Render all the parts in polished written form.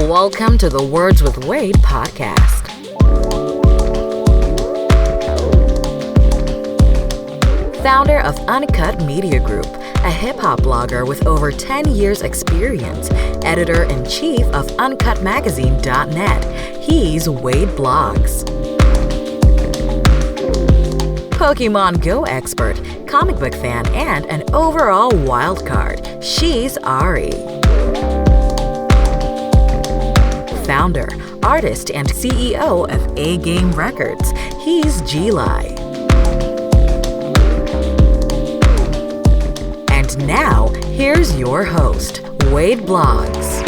Welcome to the Words with Wade podcast. Founder of Uncut Media Group, a hip-hop blogger with over 10 years experience, editor-in-chief of UncutMagazine.net, he's Wade Blogs. Pokemon Go expert, comic book fan, and an overall wild card, she's Ari. Founder, artist, and CEO of A Game Records, he's G-Lai. And now, here's your host, Wade Blogs.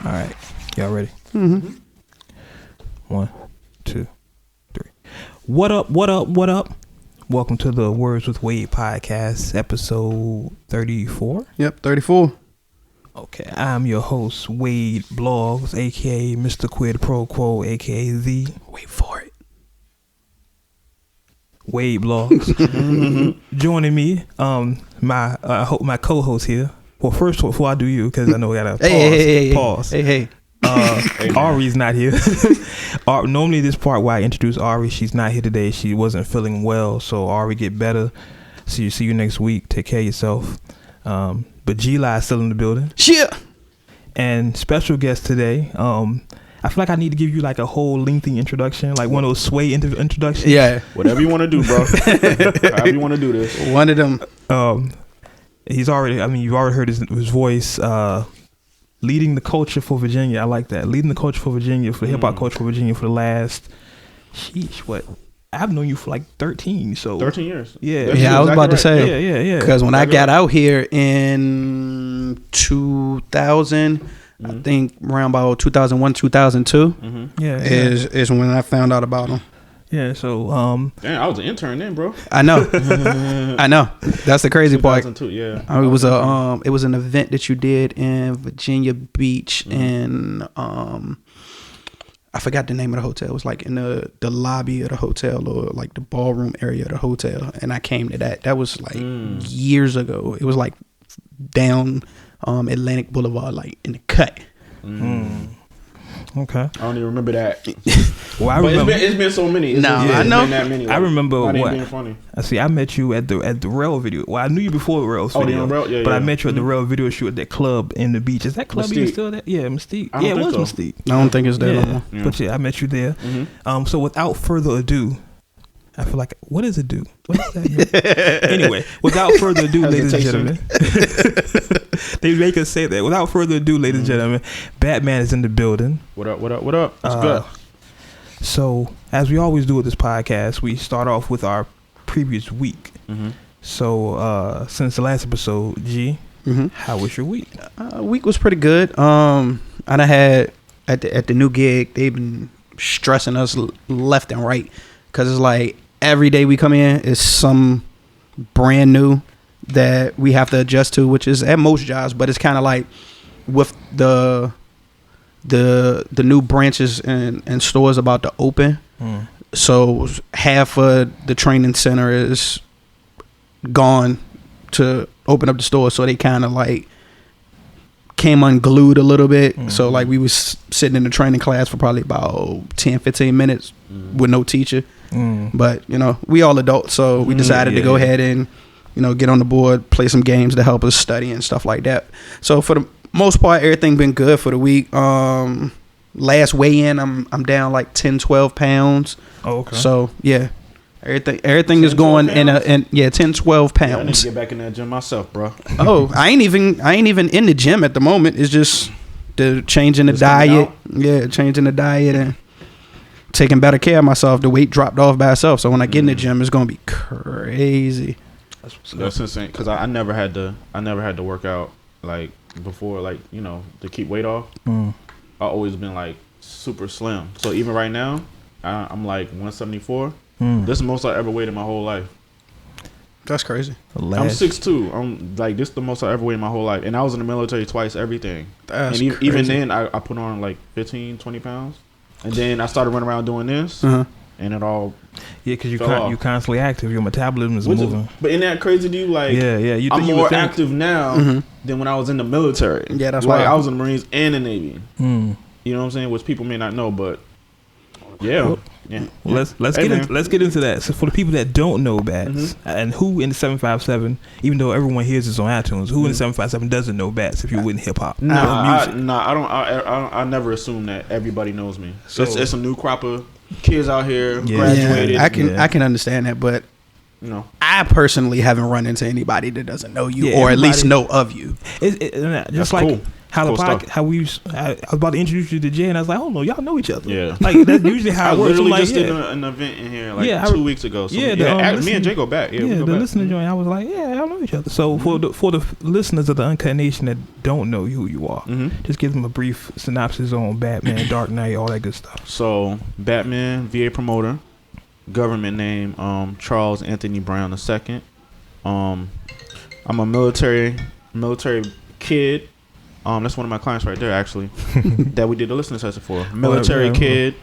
All right, y'all ready? Mm-hmm. 1, 2, 3. What up? What up? What up? Welcome to the Words with Wade podcast, episode 34. Yep, 34. Okay, I'm your host, Wade Blogs, aka Mr. Quid Pro Quo, aka the Wait for it. Wade Blogs. Joining me, my co-host here. Well, first, before I do you, because I know we gotta pause. Hey. Ari's not here. Normally this part where I introduce Ari, she's not here today. She wasn't feeling well, so Ari, get better. See you next week. Take care of yourself. But G-Lai is still in the building. Shit. And special guest today. I feel like I need to give you like a whole lengthy introduction, like one of those sway introductions. Yeah. Whatever you want to do, bro. However you want to do this. One of them. You've already heard his voice, leading the culture for Virginia. I like that. Leading the culture for Virginia, for the hip hop culture for Virginia for the last, I've known you for like 13, so 13 years. Yeah. Yeah, I was about to say. Yeah. Because when I got out here in 2000, I think around about 2001, 2002, is when I found out about him. Yeah, so Damn, I was an intern then, bro. I know. That's the crazy part. 2002, yeah. It was an event that you did in Virginia Beach, and I forgot the name of the hotel. It was like in the lobby of the hotel, or like the ballroom area of the hotel, and I came to that. That was like years ago. It was like down Atlantic Boulevard, like in the cut. Okay. I don't even remember that. Well, I but remember. it's been so many. I know. Been that many. I remember not what. Being funny. I met you at the Rail video. Well, I knew you before the Rail's video. But I met you at the Rail video shoot at that club in the beach. Is that club even still there? Yeah, Mystique. Yeah, it was so. Mystique. I don't think it's there no more. But yeah, I met you there. So without further ado, I feel like, what does it do? What does that mean? Anyway, without further ado, ladies and gentlemen. They make us say that. Without further ado, ladies and gentlemen, Batman is in the building. What up? What's good? So, as we always do with this podcast, we start off with our previous week. So, since the last episode, G, how was your week? Week was pretty good. I done had at the new gig, they've been stressing us left and right, because it's like every day we come in is some brand new that we have to adjust to, which is at most jobs, but it's kind of like with the new branches and stores about to open. So half of the training center is gone to open up the store, so they kind of like came unglued a little bit. So like we was sitting in the training class for probably about 10-15 minutes with no teacher. But we all adults, so we decided to go ahead and get on the board, play some games to help us study and stuff like that. So for the most part, everything been good for the week. Last weigh-in, I'm down like 10-12 pounds. Oh, okay. So yeah, everything is going in 10-12 pounds. Yeah, I need to get back in that gym myself, bro. Oh, I ain't even in the gym at the moment. It's just the changing the diet. Yeah, changing the diet and taking better care of myself. The weight dropped off by itself. So when I get in the gym, it's gonna be crazy. That's insane, because I never had to work out like before, like to keep weight off. I always been like super slim. So even right now, I'm like 174. This is the most I ever weighed in my whole life. That's crazy. I'm 6'2". I'm like, this is the most I ever weighed in my whole life. And I was in the military twice, everything. That's and crazy. Even then, I put on like 15, 20 pounds. And then I started running around doing this. And it all because you're constantly active. Your metabolism is moving. But isn't that crazy to you? Like, I'm more active now than when I was in the military. Yeah, that's like why I was in the Marines and the Navy. You know what I'm saying? Which people may not know, but yeah. Well, let's get into that. So for the people that don't know Bats, and who in the 757, even though everyone hears this on iTunes, who in the 757 doesn't know Bats if you're in hip hop? I don't. I never assume that everybody knows me. So it's a new crop of kids out here graduated. I can understand that, but I personally haven't run into anybody that doesn't know you or at least know of you. Just like cool. How we I was about to introduce you to Jay, and I was like, oh no, y'all know each other. Yeah, like that's usually how it works. I literally just did an event in here like 2 weeks ago. So me and Jay go back. The listener joint, I was like, y'all know each other. So for the listeners of the Uncut Nation that don't know who you are, just give them a brief synopsis on Batman, Dark Knight, all that good stuff. So Batman, VA promoter, government name Charles Anthony Brown II. I'm a military kid. That's one of my clients right there, actually, that we did the listening session for. Military kid.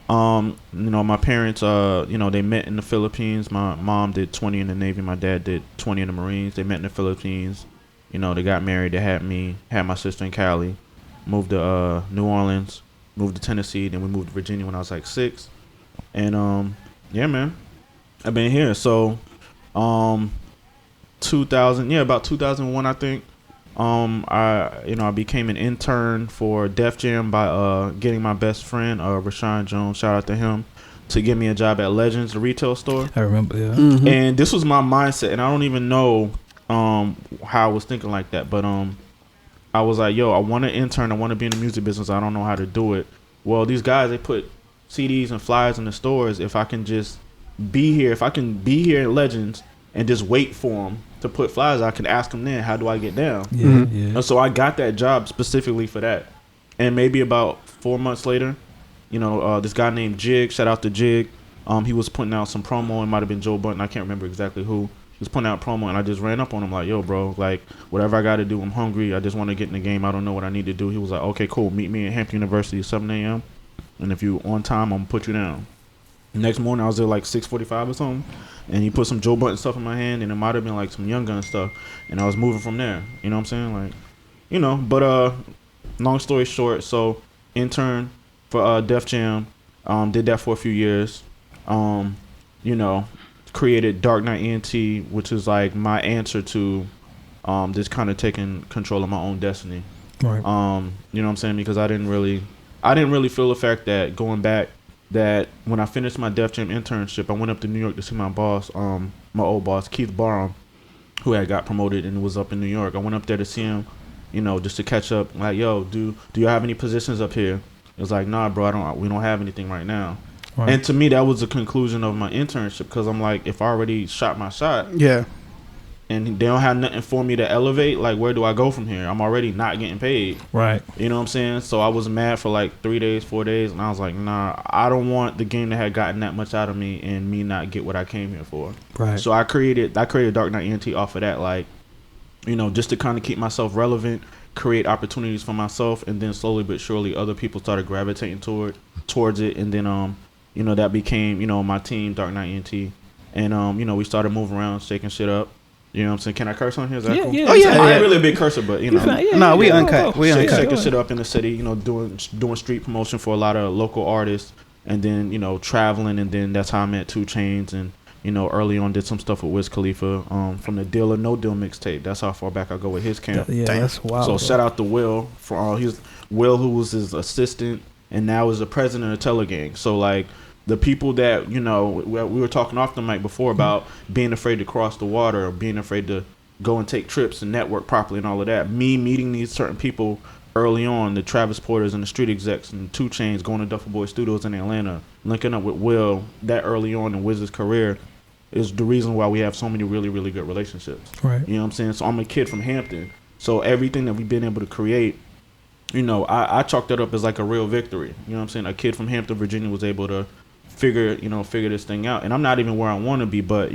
My parents, they met in the Philippines. My mom did 20 in the Navy. My dad did 20 in the Marines. They met in the Philippines. They got married. They had me, had my sister in Cali, moved to New Orleans, moved to Tennessee. Then we moved to Virginia when I was like 6. And, man, I've been here. So, about 2001, I think. I became an intern for Def Jam by getting my best friend Rashawn Jones, shout out to him, to get me a job at Legends, the retail store. I remember, And this was my mindset, and I don't even know how I was thinking like that, but I was like, yo, I want to intern, I want to be in the music business, I don't know how to do it. Well, these guys, they put CDs and flyers in the stores. If I can just be here, at Legends and just wait for them to put flyers, I can ask them then, how do I get down? And so I got that job specifically for that. And maybe about 4 months later, this guy named Jig, shout out to Jig, he was putting out some promo. It might have been Joe Button, I can't remember exactly who. He was putting out promo, and I just ran up on him like, yo, bro, like, whatever I got to do, I'm hungry, I just want to get in the game, I don't know what I need to do. He was like, okay, cool, meet me at Hampton University at 7 a.m. and if you on time, I'm gonna put you down. The next morning I was there like 6:45 or something, and he put some Joe Button stuff in my hand, and it might have been like some Young Gun stuff, and I was moving from there. You know what I'm saying? But long story short, so intern for Def Jam, did that for a few years. Created Darknight ENT, which is like my answer to just kind of taking control of my own destiny. Right. You know what I'm saying? Because I didn't really feel the fact that going back, that when I finished my Def Jam internship, I went up to New York to see my boss, my old boss, Keith Barham, who had got promoted and was up in New York. I went up there to see him, just to catch up. Like, yo, do you have any positions up here? It was like, nah, bro, we don't have anything right now. Right. And to me, that was the conclusion of my internship, because I'm like, if I already shot my shot, and they don't have nothing for me to elevate, like, where do I go from here? I'm already not getting paid. Right. You know what I'm saying? So I was mad for like 3 days, 4 days, and I was like, nah, I don't want the game that had gotten that much out of me and me not get what I came here for. Right. So I created Darknight ENT off of that, like, just to kind of keep myself relevant, create opportunities for myself, and then slowly but surely other people started gravitating towards it, and then that became my team, Darknight ENT, and we started moving around, shaking shit up. You know what I'm saying? Can I curse on here? Is that cool? Yeah. Oh, yeah. I ain't really a big cursor, but No, we uncut. We uncut. Shaking shit up in the city, doing street promotion for a lot of local artists, and then, traveling, and then that's how I met 2 Chainz, and, early on did some stuff with Wiz Khalifa, from the Deal or No Deal mixtape. That's how far back I go with his camp. Yeah, that's wild. So shout out to Will, for Will, who was his assistant, and now is the president of Telegang. So like, the people that, we were talking off the mic before about being afraid to cross the water, or being afraid to go and take trips and network properly and all of that. Me meeting these certain people early on, the Travis Porters and the Street Execs and 2 Chainz, going to Duffel Boy Studios in Atlanta, linking up with Will that early on in Wiz's career, is the reason why we have so many really, really good relationships. Right. You know what I'm saying? So I'm a kid from Hampton. So everything that we've been able to create, I chalk that up as like a real victory. You know what I'm saying? A kid from Hampton, Virginia was able to figure this thing out, and I'm not even where I want to be, but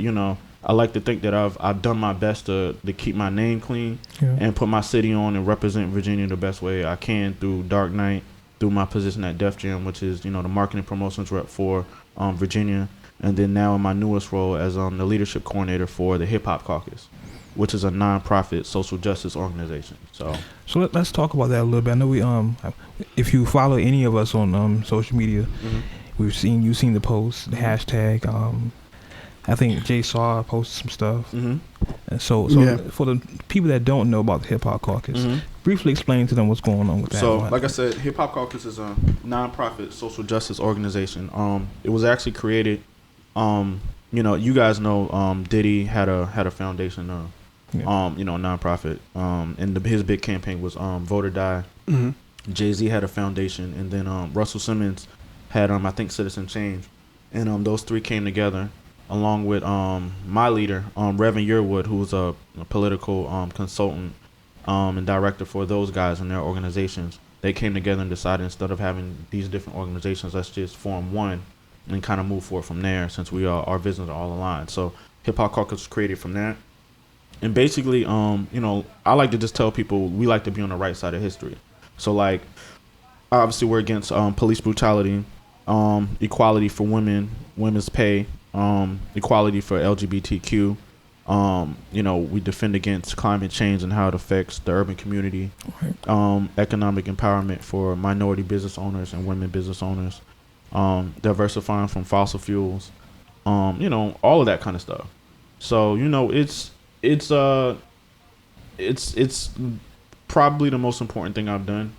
I like to think that I've done my best to keep my name clean and put my city on and represent Virginia the best way I can through Darknight, through my position at Def Jam, which is, the marketing promotions rep for Virginia, and then now in my newest role as the leadership coordinator for the HipHopCaucus, which is a nonprofit social justice organization. So let's talk about that a little bit. I know we if you follow any of us on social media, you've seen the post, the hashtag. I think Jay Saw posted some stuff. And so for the people that don't know about the HipHopCaucus, briefly explain to them what's going on with that. So, like I said, HipHopCaucus is a nonprofit social justice organization. It was actually created. You guys know Diddy had a foundation, nonprofit. And his big campaign was Vote or Die. Jay-Z had a foundation, and then Russell Simmons had I think Citizen Change, and those three came together along with my leader, Reverend Yearwood, who was a political consultant and director for those guys and their organizations. They came together and decided, instead of having these different organizations, let's just form one and kind of move forward from there, since our visions are all aligned. So HipHopCaucus was created from that. And basically, I like to just tell people we like to be on the right side of history. So, like, obviously we're against police brutality, equality for women, women's pay, equality for LGBTQ. We defend against climate change and how it affects the urban community. Economic empowerment for minority business owners and women business owners. Diversifying from fossil fuels. All of that kind of stuff. So, it's probably the most important thing I've done.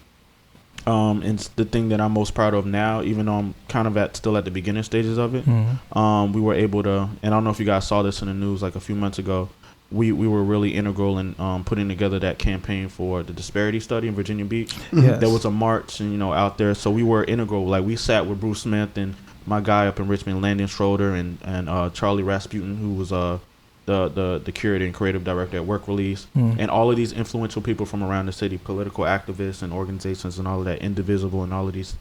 It's the thing that I'm most proud of now, even though I'm kind of still at the beginning stages of it. We were able to, and I don't know if you guys saw this in the news like a few months ago, we were really integral in putting together that campaign for the disparity study in Virginia Beach. There was a march and out there, so we were integral. Like, we sat with Bruce Smith and my guy up in Richmond, Landon Schroeder, and Charlie Rasputin, who was the curator and creative director at Work Release, and all of these influential people from around the city, political activists and organizations and all of that, Indivisible and all of these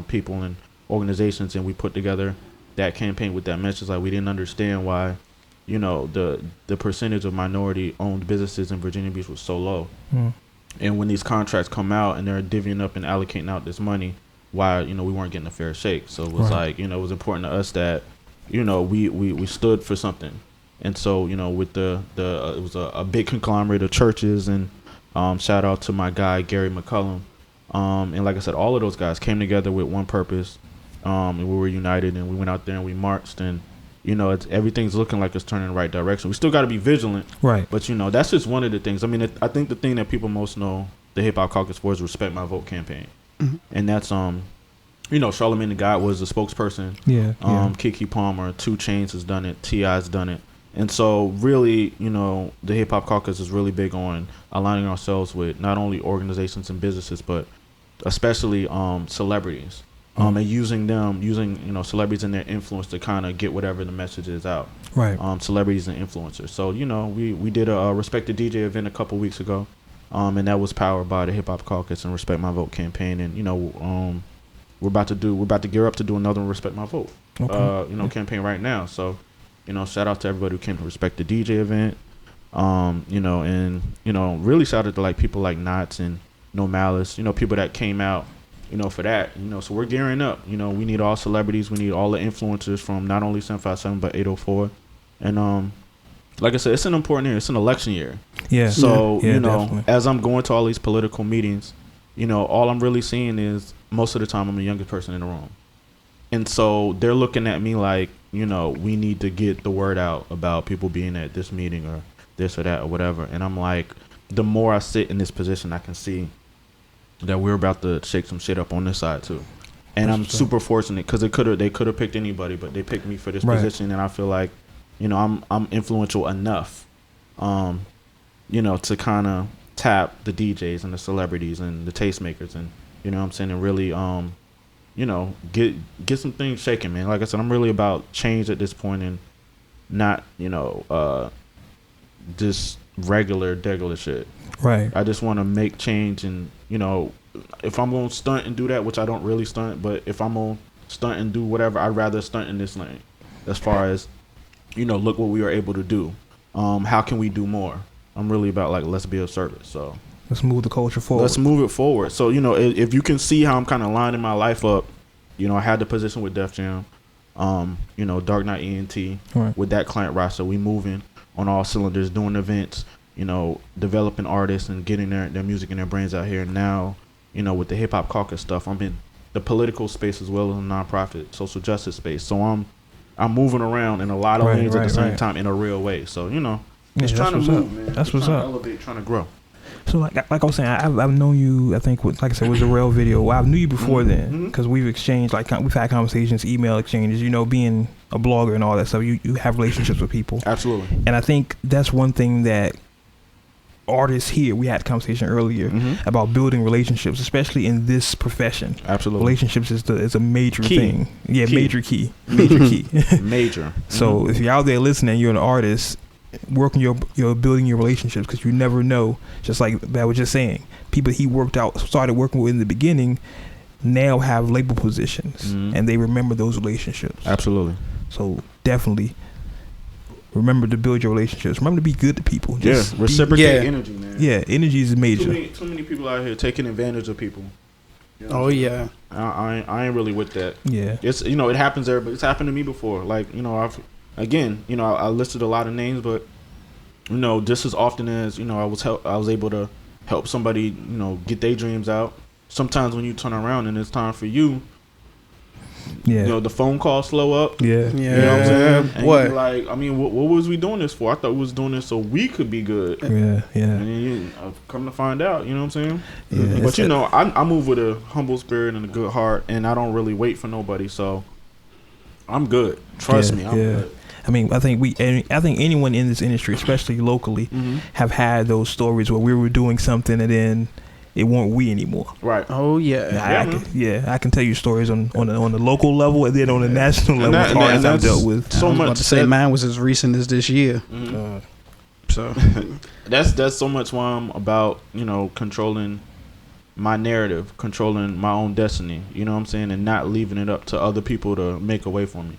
people and organizations, and we put together that campaign with that message. Like, we didn't understand why the percentage of minority owned businesses in Virginia Beach was so low, and when these contracts come out and they're divvying up and allocating out this money, why we weren't getting a fair shake. So it was like, it was important to us that we stood for something. And so, with it was a big conglomerate of churches, and shout out to my guy, Gary McCullum. And like I said, all of those guys came together with one purpose, and we were united, and we went out there and we marched, and, everything's looking like it's turning in the right direction. We still got to be vigilant. Right. But, that's just one of the things. I mean, I think the thing that people most know the HipHopCaucus for is Respect My Vote campaign. And that's, Charlamagne the God was the spokesperson. Keke Palmer, 2 Chainz has done it. T.I.'s done it. And so really, the HipHopCaucus is really big on aligning ourselves with not only organizations and businesses, but especially celebrities, and using celebrities and their influence to kind of get whatever the message is out. Right. Celebrities and influencers. So, we did a Respect the DJ event a couple weeks ago, and that was powered by the HipHopCaucus and Respect My Vote campaign. And, we're about to gear up to do another Respect My Vote, campaign right now. So, shout out to everybody who came to Respect the DJ event. Really shout out to like people like Knots and No Malice, people that came out, for that, so we're gearing up. We need all celebrities, we need all the influencers from not only 757 but 804. And like I said, it's an important year, it's an election year. So definitely. As I'm going to all these political meetings, all I'm really seeing is, most of the time, I'm the youngest person in the room. And so they're looking at me like, we need to get the word out about people being at this meeting or this or that or whatever. And I'm like, the more I sit in this position, I can see that we're about to shake some shit up on this side too. And I'm super fortunate, because they could have picked anybody, but they picked me for this position. And I feel like, I'm influential enough, to kind of tap the DJs and the celebrities and the tastemakers, and and really get some things shaking, man. Like I said, I'm really about change at this point, and not just regular shit. Right. I just want to make change, and if I'm gonna stunt and do that, which I don't really stunt, but if I'm gonna stunt and do whatever, I'd rather stunt in this lane, as far as look what we were able to do. How can we do more? I'm really about like, let's be of service. So let's move the culture forward. Let's move it forward. So, if you can see how I'm kind of lining my life up, I had the position with Def Jam, Darknight ENT, right. with that client roster. We moving on all cylinders, doing events, developing artists and getting their music and their brains out here. And now, with the HipHopCaucus stuff, I'm in the political space as well as the nonprofit social justice space. So I'm moving around in a lot of lanes at the same time in a real way. So, just trying to move, man. That's what's up. Elevate, trying to grow. So like I was saying, I've known you. I think like I said, was a real video. Well, I knew you before then because we've exchanged we've had conversations, email exchanges. Being a blogger and all that stuff, you have relationships with people. Absolutely. And I think that's one thing that artists here. We had a conversation earlier about building relationships, especially in this profession. Absolutely. Relationships is a major key. thing. Yeah, key. major key. Major. So if you're out there listening, you're an artist. Working your building your relationships, because you never know. Just like that was just saying, people he started working with in the beginning now have label positions, and they remember those relationships. Absolutely. So definitely remember to build your relationships. Remember to be good to people. Just reciprocate energy, man. Yeah, energy is major. Too many people out here taking advantage of people. Oh yeah. I ain't really with that. Yeah. It's it happens there, but it's happened to me before. Like I listed a lot of names, but just as often as I was able to help somebody get their dreams out. Sometimes when you turn around and it's time for you, the phone call slow up. Yeah. You know what I'm saying? And what? Like, what was we doing this for? I thought we was doing this so we could be good. Yeah. And then I've come to find out, you know what I'm saying? Yeah. But I move with a humble spirit and a good heart, and I don't really wait for nobody. So I'm good. Trust me, I'm good. I think anyone in this industry, especially locally, have had those stories where we were doing something and then it weren't we anymore. Right. Oh yeah. I can tell you stories on the local level and then on the national level. Artists I've dealt with. So much to say, mine was as recent as this year. So that's so much why I'm about controlling my narrative, controlling my own destiny. You know what I'm saying, and not leaving it up to other people to make a way for me.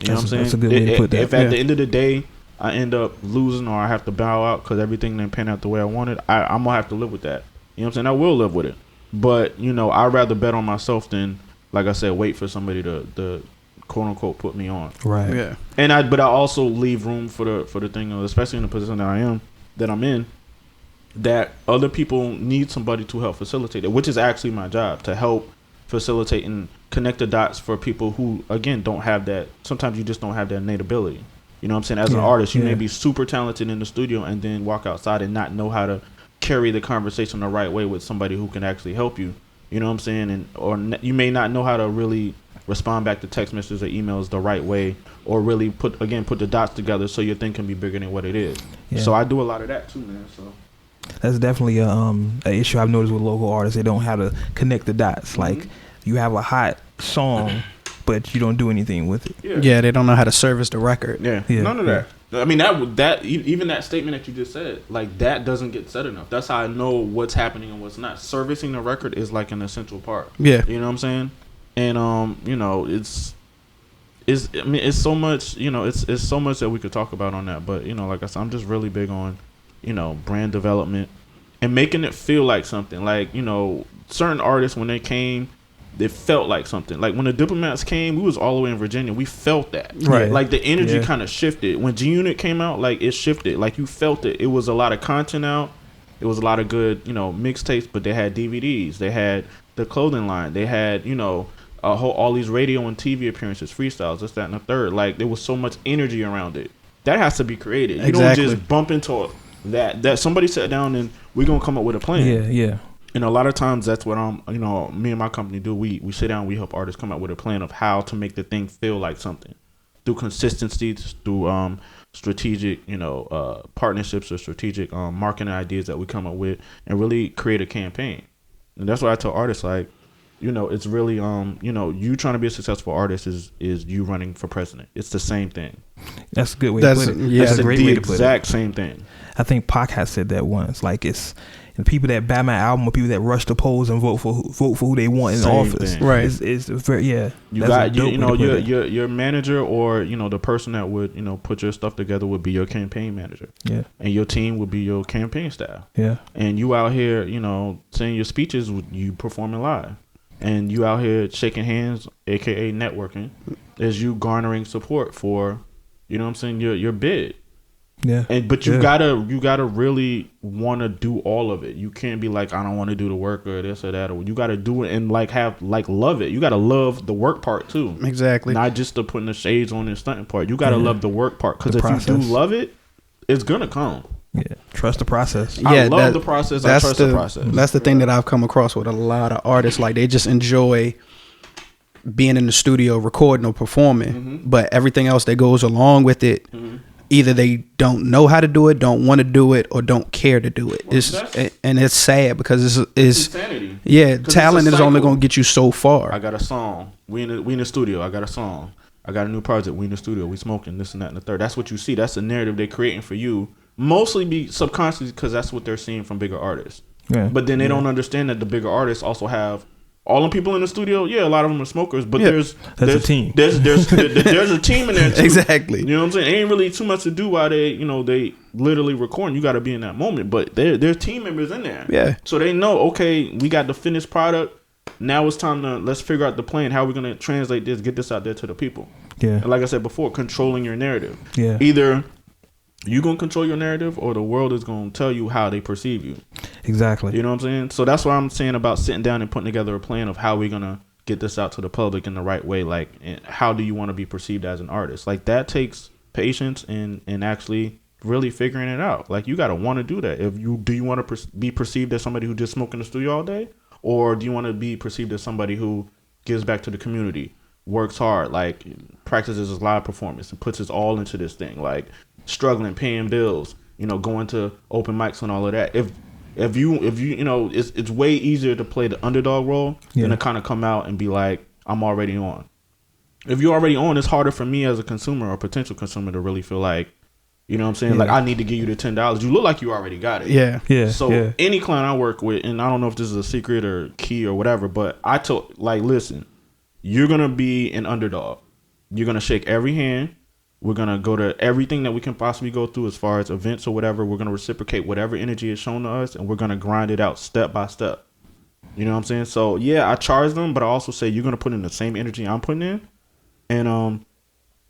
You know what I'm saying? That's a good way to put that. If at the end of the day I end up losing or I have to bow out because everything didn't pan out the way I wanted, I'm gonna have to live with that. You know what I'm saying? I will live with it. But I'd rather bet on myself than, like I said, wait for somebody to quote unquote put me on. Right. Yeah. But I also leave room for the thing, especially in the position that I'm in, that other people need somebody to help facilitate it, which is actually my job, to help facilitate and connect the dots for people who, again, don't have that. Sometimes you just don't have that innate ability. You know what I'm saying? As an artist, you may be super talented in the studio and then walk outside and not know how to carry the conversation the right way with somebody who can actually help you. You know what I'm saying? Or you may not know how to really respond back to text messages or emails the right way, or really put the dots together so your thing can be bigger than what it is. Yeah. So I do a lot of that too, man. So that's definitely an issue I've noticed with local artists. They don't have to connect the dots. Like, you have a hot song, but you don't do anything with it. Yeah, they don't know how to service the record. Yeah. None of that. I mean, even that statement that you just said, like, that doesn't get said enough. That's how I know what's happening and what's not. Servicing the record is like an essential part. Yeah. You know what I'm saying? And it's so much, it's so much that we could talk about on that. But, like I said, I'm just really big on, brand development and making it feel like something. Like, certain artists, when they came, they felt like something. Like when the Diplomats came, we was all the way in Virginia. We felt that. Right. Like the energy kind of shifted. When G-Unit came out, like it shifted. Like you felt it. It was a lot of content out. It was a lot of good, mixtapes, but they had DVDs. They had the clothing line. They had, all these radio and TV appearances, freestyles, this, that, and the third. Like there was so much energy around it. That has to be created. You don't just bump into that somebody sat down and we're going to come up with a plan. Yeah. And a lot of times that's what me and my company do. We sit down, we help artists come up with a plan of how to make the thing feel like something through consistency, through strategic, partnerships or strategic marketing ideas that we come up with and really create a campaign. And that's why I tell artists, like, it's really, you trying to be a successful artist is you running for president. It's the same thing. That's a good way to put it. Yeah, that's a great way to put it. Exact same thing. I think Pac has said that once. Like And people that buy my album are people that rush the polls and vote for who they want in office. Thing. Right. It's very, yeah. You got your manager, or the person that would put your stuff together would be your campaign manager. Yeah. And your team would be your campaign staff. Yeah. And you out here saying your speeches, you performing live, and you out here shaking hands, aka networking, as you garnering support for your bid. Yeah. But you gotta really want to do all of it. You can't be like, I don't want to do the work or this or that, or you gotta do it and love it. You gotta love the work part too. Exactly. Not just the putting the shades on and stunting part. You gotta love the work part, because if you do love it, it's gonna come. Yeah. Trust the process. I love the process. I trust the process. That's the thing that I've come across with a lot of artists. Like, they just enjoy being in the studio recording or performing, but everything else that goes along with it, either they don't know how to do it, don't want to do it, or don't care to do it. It's sad, because it's insanity. Yeah, talent is only going to get you so far. I got a song. We in the studio. I got a song. I got a new project. We in the studio. We smoking this and that and the third. That's what you see. That's the narrative they're creating for you. Mostly be subconsciously, because that's what they're seeing from bigger artists. Yeah. But then they don't understand that the bigger artists also have all the people in the studio. Yeah, a lot of them are smokers, but there's a team. There's a team in there too. Exactly. You know what I'm saying? It ain't really too much to do while they literally recording. You got to be in that moment, but there's team members in there. Yeah. So they know, okay, we got the finished product. Now it's time to let's figure out the plan. How are we gonna translate this? Get this out there to the people. Yeah. And like I said before, controlling your narrative. Yeah. Either you gonna control your narrative, or the world is gonna tell you how they perceive you. Exactly. You know what I'm saying? So that's what I'm saying about sitting down and putting together a plan of how we're gonna get this out to the public in the right way. Like, how do you want to be perceived as an artist? Like, that takes patience and actually really figuring it out. Like, you gotta want to do that. Do you want to be perceived as somebody who just smoke in the studio all day, or do you want to be perceived as somebody who gives back to the community, works hard, like practices his live performance and puts his all into this thing, like struggling, paying bills, going to open mics and all of that. If you it's way easier to play the underdog role than to kind of come out and be like, I'm already on. If you're already on, it's harder for me as a consumer or potential consumer to really feel like, you know what I'm saying? Like, I need to give you the $10. You look like you already got it. Yeah. Yeah. So any client I work with, and I don't know if this is a secret or key or whatever, but I told, like, listen, you're going to be an underdog. You're going to shake every hand. We're going to go to everything that we can possibly go through as far as events or whatever. We're going to reciprocate whatever energy is shown to us, and we're going to grind it out step by step. You know what I'm saying? So, yeah, I charge them, but I also say you're going to put in the same energy I'm putting in, and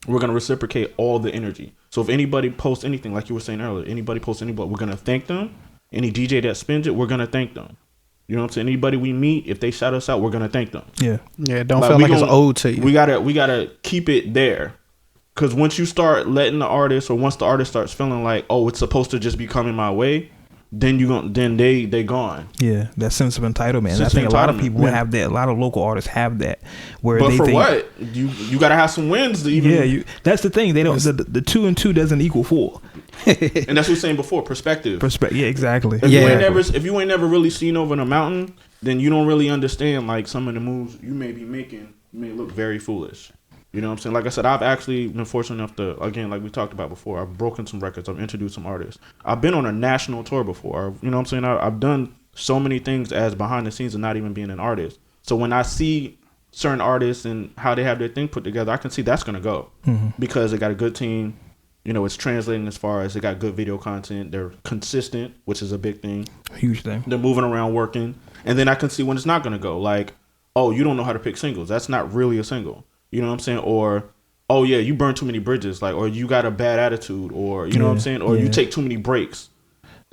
we're going to reciprocate all the energy. So if anybody posts anything, like you were saying earlier, anybody posts anybody, we're going to thank them. Any DJ that spins it, we're going to thank them. You know what I'm saying? Anybody we meet, if they shout us out, we're going to thank them. Yeah. Yeah, don't feel like it's owed to you. We gotta keep it there. Because once you start letting the artist, or once the artist starts feeling like, oh, it's supposed to just be coming my way, then they gone. Yeah, that sense of entitlement. I think a lot of people have that. A lot of local artists have that. But they think, what? You gotta have some wins to even. Yeah, that's the thing. They don't. The 2 and 2 doesn't equal 4. And that's what we were saying before. Perspective. Yeah, exactly. If you ain't never really seen over the mountain, then you don't really understand, like, some of the moves you may be making. You may look very foolish. You know what I'm saying? Like I said, I've actually been fortunate enough to, again, like we talked about before, I've broken some records. I've introduced some artists. I've been on a national tour before. You know what I'm saying? I've done so many things as behind the scenes and not even being an artist. So when I see certain artists and how they have their thing put together, I can see that's going to go. Because they got a good team. You know, it's translating as far as they got good video content. They're consistent, which is a big thing. Huge thing. They're moving around, working. And then I can see when it's not going to go. Like, oh, you don't know how to pick singles. That's not really a single. You know what I'm saying? Or, oh, yeah, you burn too many bridges. Like, or you got a bad attitude. Or, you know what I'm saying? Or you take too many breaks.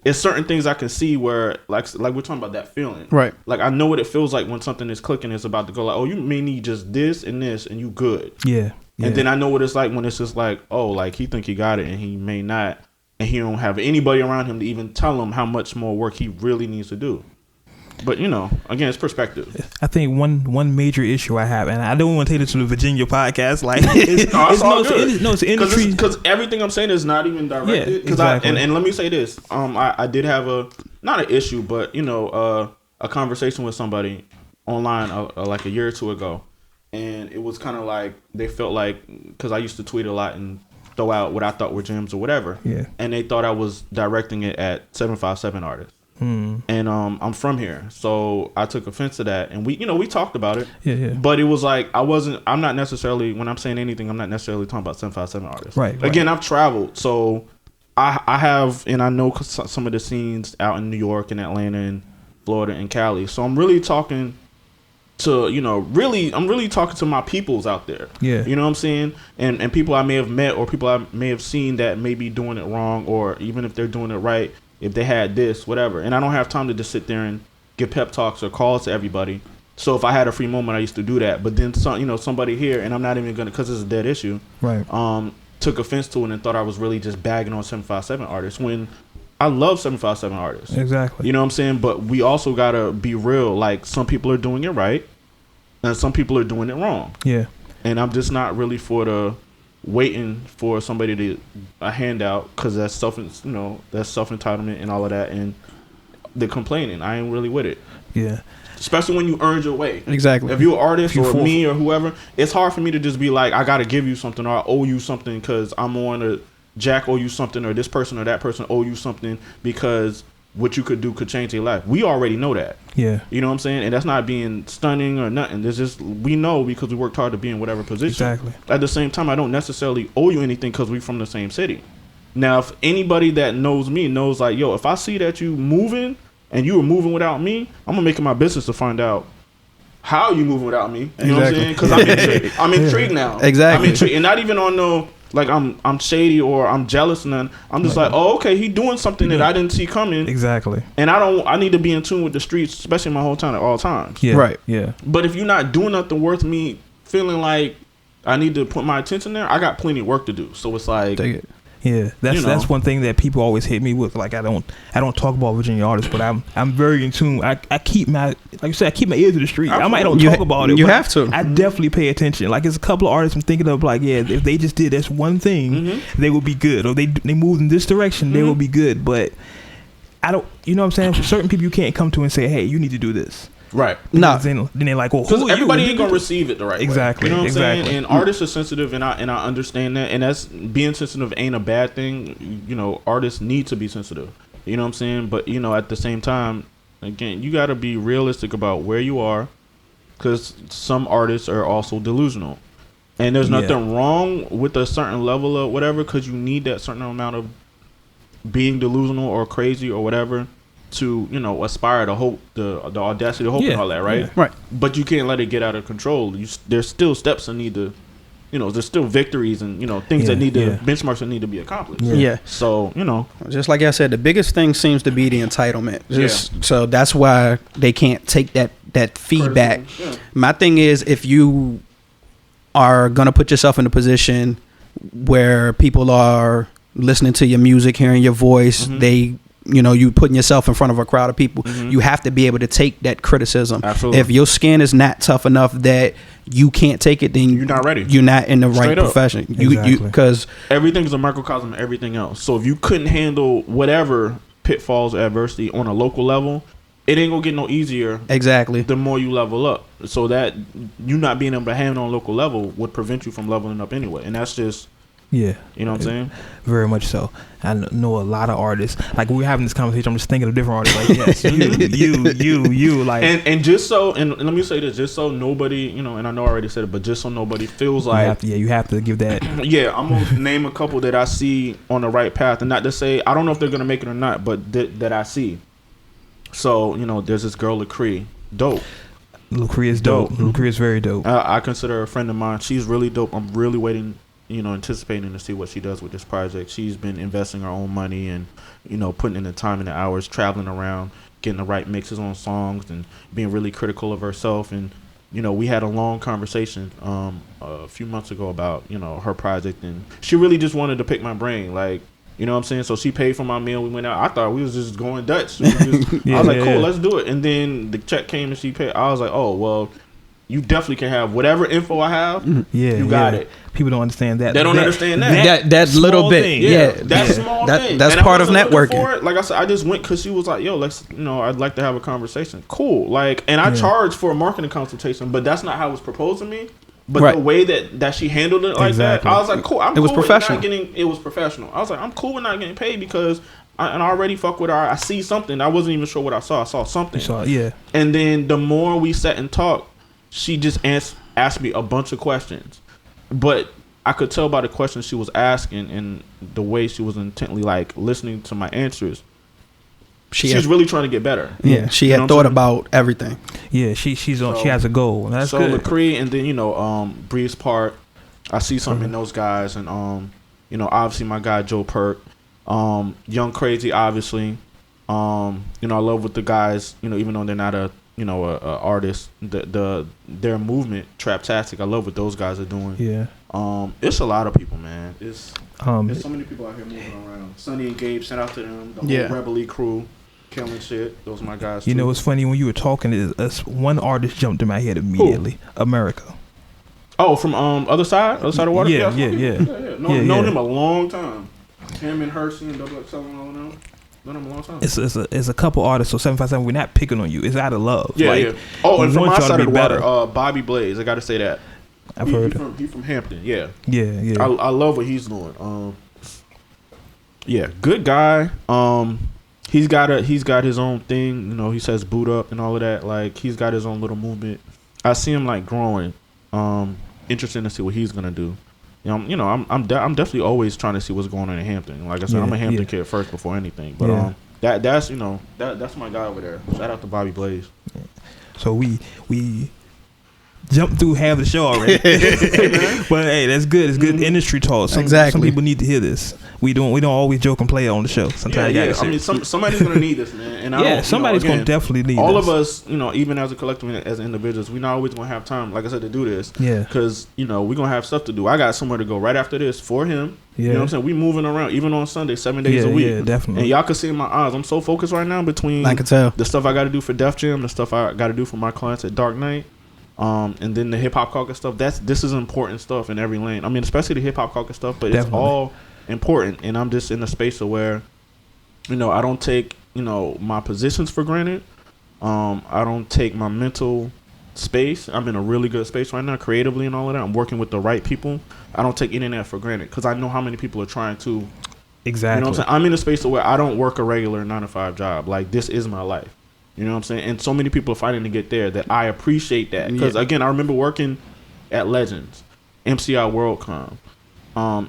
It's certain things I can see where, like we're talking about that feeling. Right. Like, I know what it feels like when something is clicking. It's about to go like, oh, you may need just this, and you good. Yeah. And then I know what it's like when it's just like, oh, like, he think he got it and he may not. And he don't have anybody around him to even tell him how much more work he really needs to do. But, you know, again, it's perspective. I think one major issue I have, and I don't want to take this to the Virginia podcast, like, it's industry. Because everything I'm saying is not even directed. Yeah, exactly. And let me say this. I did have not an issue, but, you know, a conversation with somebody online like a year or two ago. And it was kind of like, they felt like, because I used to tweet a lot and throw out what I thought were gems or whatever. Yeah. And they thought I was directing it at 757 artists. and I'm from here, so I took offense to that, and we talked about it. Yeah. But it was like I'm not necessarily, when I'm saying anything, I'm not necessarily talking about 757 artists. Right. Again, I've traveled, so I have, and I know some of the scenes out in New York and Atlanta and Florida and Cali. So I'm really talking to, I'm really talking to my peoples out there. Yeah. You know what I'm saying? And people I may have met or people I may have seen that may be doing it wrong, or even if they're doing it right, if they had this, whatever. And I don't have time to just sit there and give pep talks or calls to everybody. So if I had a free moment, I used to do that. But then somebody here, and I'm not even gonna, because it's a dead issue. Right. Took offense to it and thought I was really just bagging on 757 artists, when I love 757 artists. Exactly. You know what I'm saying? But we also gotta be real. Like, some people are doing it right, and some people are doing it wrong. Yeah. And I'm just not really for the waiting for somebody to a handout, because that's self entitlement and all of that, and the complaining. I ain't really with it. Yeah. Especially when you earned your way. Exactly. If you're an artist or me or whoever, it's hard for me to just be like, I got to give you something, or I owe you something because I'm on a Jack owe you something, or this person or that person owe you something, because what you could do could change their life. We already know that. Yeah. You know what I'm saying? And that's not being stunning or nothing. It's just, we know because we worked hard to be in whatever position. Exactly. At the same time, I don't necessarily owe you anything because we're from the same city. Now, if anybody that knows me knows, like, yo, if I see that you moving, and you were moving without me, I'm gonna make it my business to find out how you moving without me. You know what I'm saying? Because I'm intrigued now. Exactly. I'm intrigued, and not even on no, like, I'm shady or I'm jealous and none. I'm just like, oh, okay, he doing something that I didn't see coming. Exactly. And I need to be in tune with the streets, especially my whole town at all times. Yeah. Right. Yeah. But if you're not doing nothing worth me feeling like I need to put my attention there, I got plenty of work to do. So it's like, Take it. Yeah, that's one thing that people always hit me with. Like, I don't talk about Virginia artists, but I'm very in tune. I keep my, like you said, I keep my ear to the street. I might don't talk about it. You have to. I definitely pay attention. Like, there's a couple of artists I'm thinking of. Like, yeah, if they just did this one thing, they would be good. Or they moved in this direction, they would be good. But I don't. You know what I'm saying? For certain people, you can't come to and say, hey, you need to do this. Right. No. Then they're like, well, because everybody ain't gonna receive it the right exactly. way. You know what I'm saying? And Mm. artists are sensitive, and I understand that. And that's, being sensitive ain't a bad thing. You know, artists need to be sensitive. You know what I'm saying? But at the same time, again, you got to be realistic about where you are, because some artists are also delusional, and there's nothing wrong with a certain level of whatever, because you need that certain amount of being delusional or crazy or whatever to aspire to hope, the audacity to hope and all that, right? Yeah. Right. But you can't let it get out of control. There's still steps that need to, there's still victories and things that need to benchmarks that need to be accomplished. Yeah. So just like I said, the biggest thing seems to be the entitlement. So that's why they can't take that feedback. Yeah. My thing is, if you are gonna put yourself in a position where people are listening to your music, hearing your voice, you putting yourself in front of a crowd of people, you have to be able to take that criticism. Absolutely. If your skin is not tough enough that you can't take it, then you're not ready. You're not in the right profession. Exactly. Because everything is a microcosm of everything else. So if you couldn't handle whatever pitfalls or adversity on a local level, it ain't gonna get no easier. Exactly. The more you level up, so that you not being able to handle on a local level would prevent you from leveling up anyway, and that's just. Yeah. You know what I'm saying? Very much so. I know a lot of artists. Like, we're having this conversation, I'm just thinking of different artists. Like, yes, you. Like, and just so, and let me say this, just so nobody, and I know I already said it, but just so nobody feels like. You have to give that. Yeah, I'm going to name a couple that I see on the right path. And not to say, I don't know if they're going to make it or not, but that I see. So, there's this girl, Lacree. Dope. Lacree is dope. Lacree is very dope. I consider her a friend of mine. She's really dope. I'm really waiting, anticipating to see what she does with this project. She's been investing her own money and, putting in the time and the hours, traveling around, getting the right mixes on songs and being really critical of herself. And, we had a long conversation a few months ago about, her project. And she really just wanted to pick my brain. Like, you know what I'm saying? So she paid for my meal. We went out. I thought we was just going Dutch. I was like, cool, let's do it. And then the check came and she paid. I was like, oh, well, you definitely can have whatever info I have. You got it. People don't understand that. They don't understand that. That little bit. Thing. Yeah. That small thing. That's and part of networking. For it. Like I said, I just went because she was like, yo, let's, I'd like to have a conversation. Cool. Like, and I charged for a marketing consultation, but that's not how it was proposed to me. But the way that she handled it like that, I was like, cool. It was professional. It was professional. I was like, I'm cool with not getting paid because I already fuck with her. I see something. I wasn't even sure what I saw. I saw something. And then the more we sat and talked, she just asked me a bunch of questions. But I could tell by the questions she was asking and the way she was intently like listening to my answers. She's really trying to get better. Yeah, she had thought about everything. Yeah, she's on. She has a goal. And that's good. Lecrae, and then Breeze Park. I see something in those guys, and obviously my guy Joe Perk, Young Crazy, obviously. I love what the guys. Even though they're not a artist, their movement Traptastic. I love what those guys are doing. Yeah. It's a lot of people, man. There's so many people out here moving around. Sonny and Gabe, shout out to them. The whole Rebel crew. Killing shit. Those are my guys. It's funny when you were talking. One artist jumped in my head immediately. Who? America. Oh, from other side of the water. Yeah. Known him a long time. Him and Hershey and Double XL and all of them. Known him a long time. It's a couple artists. So 757. We're not picking on you. It's out of love. Yeah. Oh, and from my side of the water, Bobby Blaze. I got to say that. I've heard. He's from Hampton. Yeah. Yeah. I love what he's doing. Good guy. He's got his own thing, he says boot up and all of that. Like he's got his own little movement. I see him like growing. Interesting to see what he's gonna do. I'm definitely always trying to see what's going on in Hampton. Like I said, I'm a Hampton kid first before anything. But that's my guy over there. Shout out to Bobby Blaze. Yeah. So we jumped through half the show already. But hey, that's good. It's good industry talk. Some people need to hear this. We don't always joke and play on the show. Sometimes I mean, somebody's gonna need this, man. And somebody's gonna definitely need all this. Of us, even as a collective, as individuals, we're not always gonna have time, like I said, to do this. Yeah. Because we're gonna have stuff to do. I got somewhere to go right after this for him. Yeah. You know what I'm saying? We moving around even on Sunday, 7 days a week. Yeah, definitely. And y'all can see in my eyes, I'm so focused right now between I can tell. The stuff I got to do for Def Jam, the stuff I got to do for my clients at Darknight. And then the HipHopCaucus stuff. This is important stuff in every lane. I mean, especially the HipHopCaucus stuff, but It's all important. And I'm just in a space of where, I don't take, my positions for granted. I don't take my mental space. I'm in a really good space right now, creatively and all of that. I'm working with the right people. I don't take any of that for granted because I know how many people are trying to. Exactly. You know what I'm saying? I'm in a space where I don't work a regular 9-to-5 job. Like, this is my life. You know what I'm saying? And so many people are fighting to get there that I appreciate that. Because, again, I remember working at Legends, MCI WorldCom,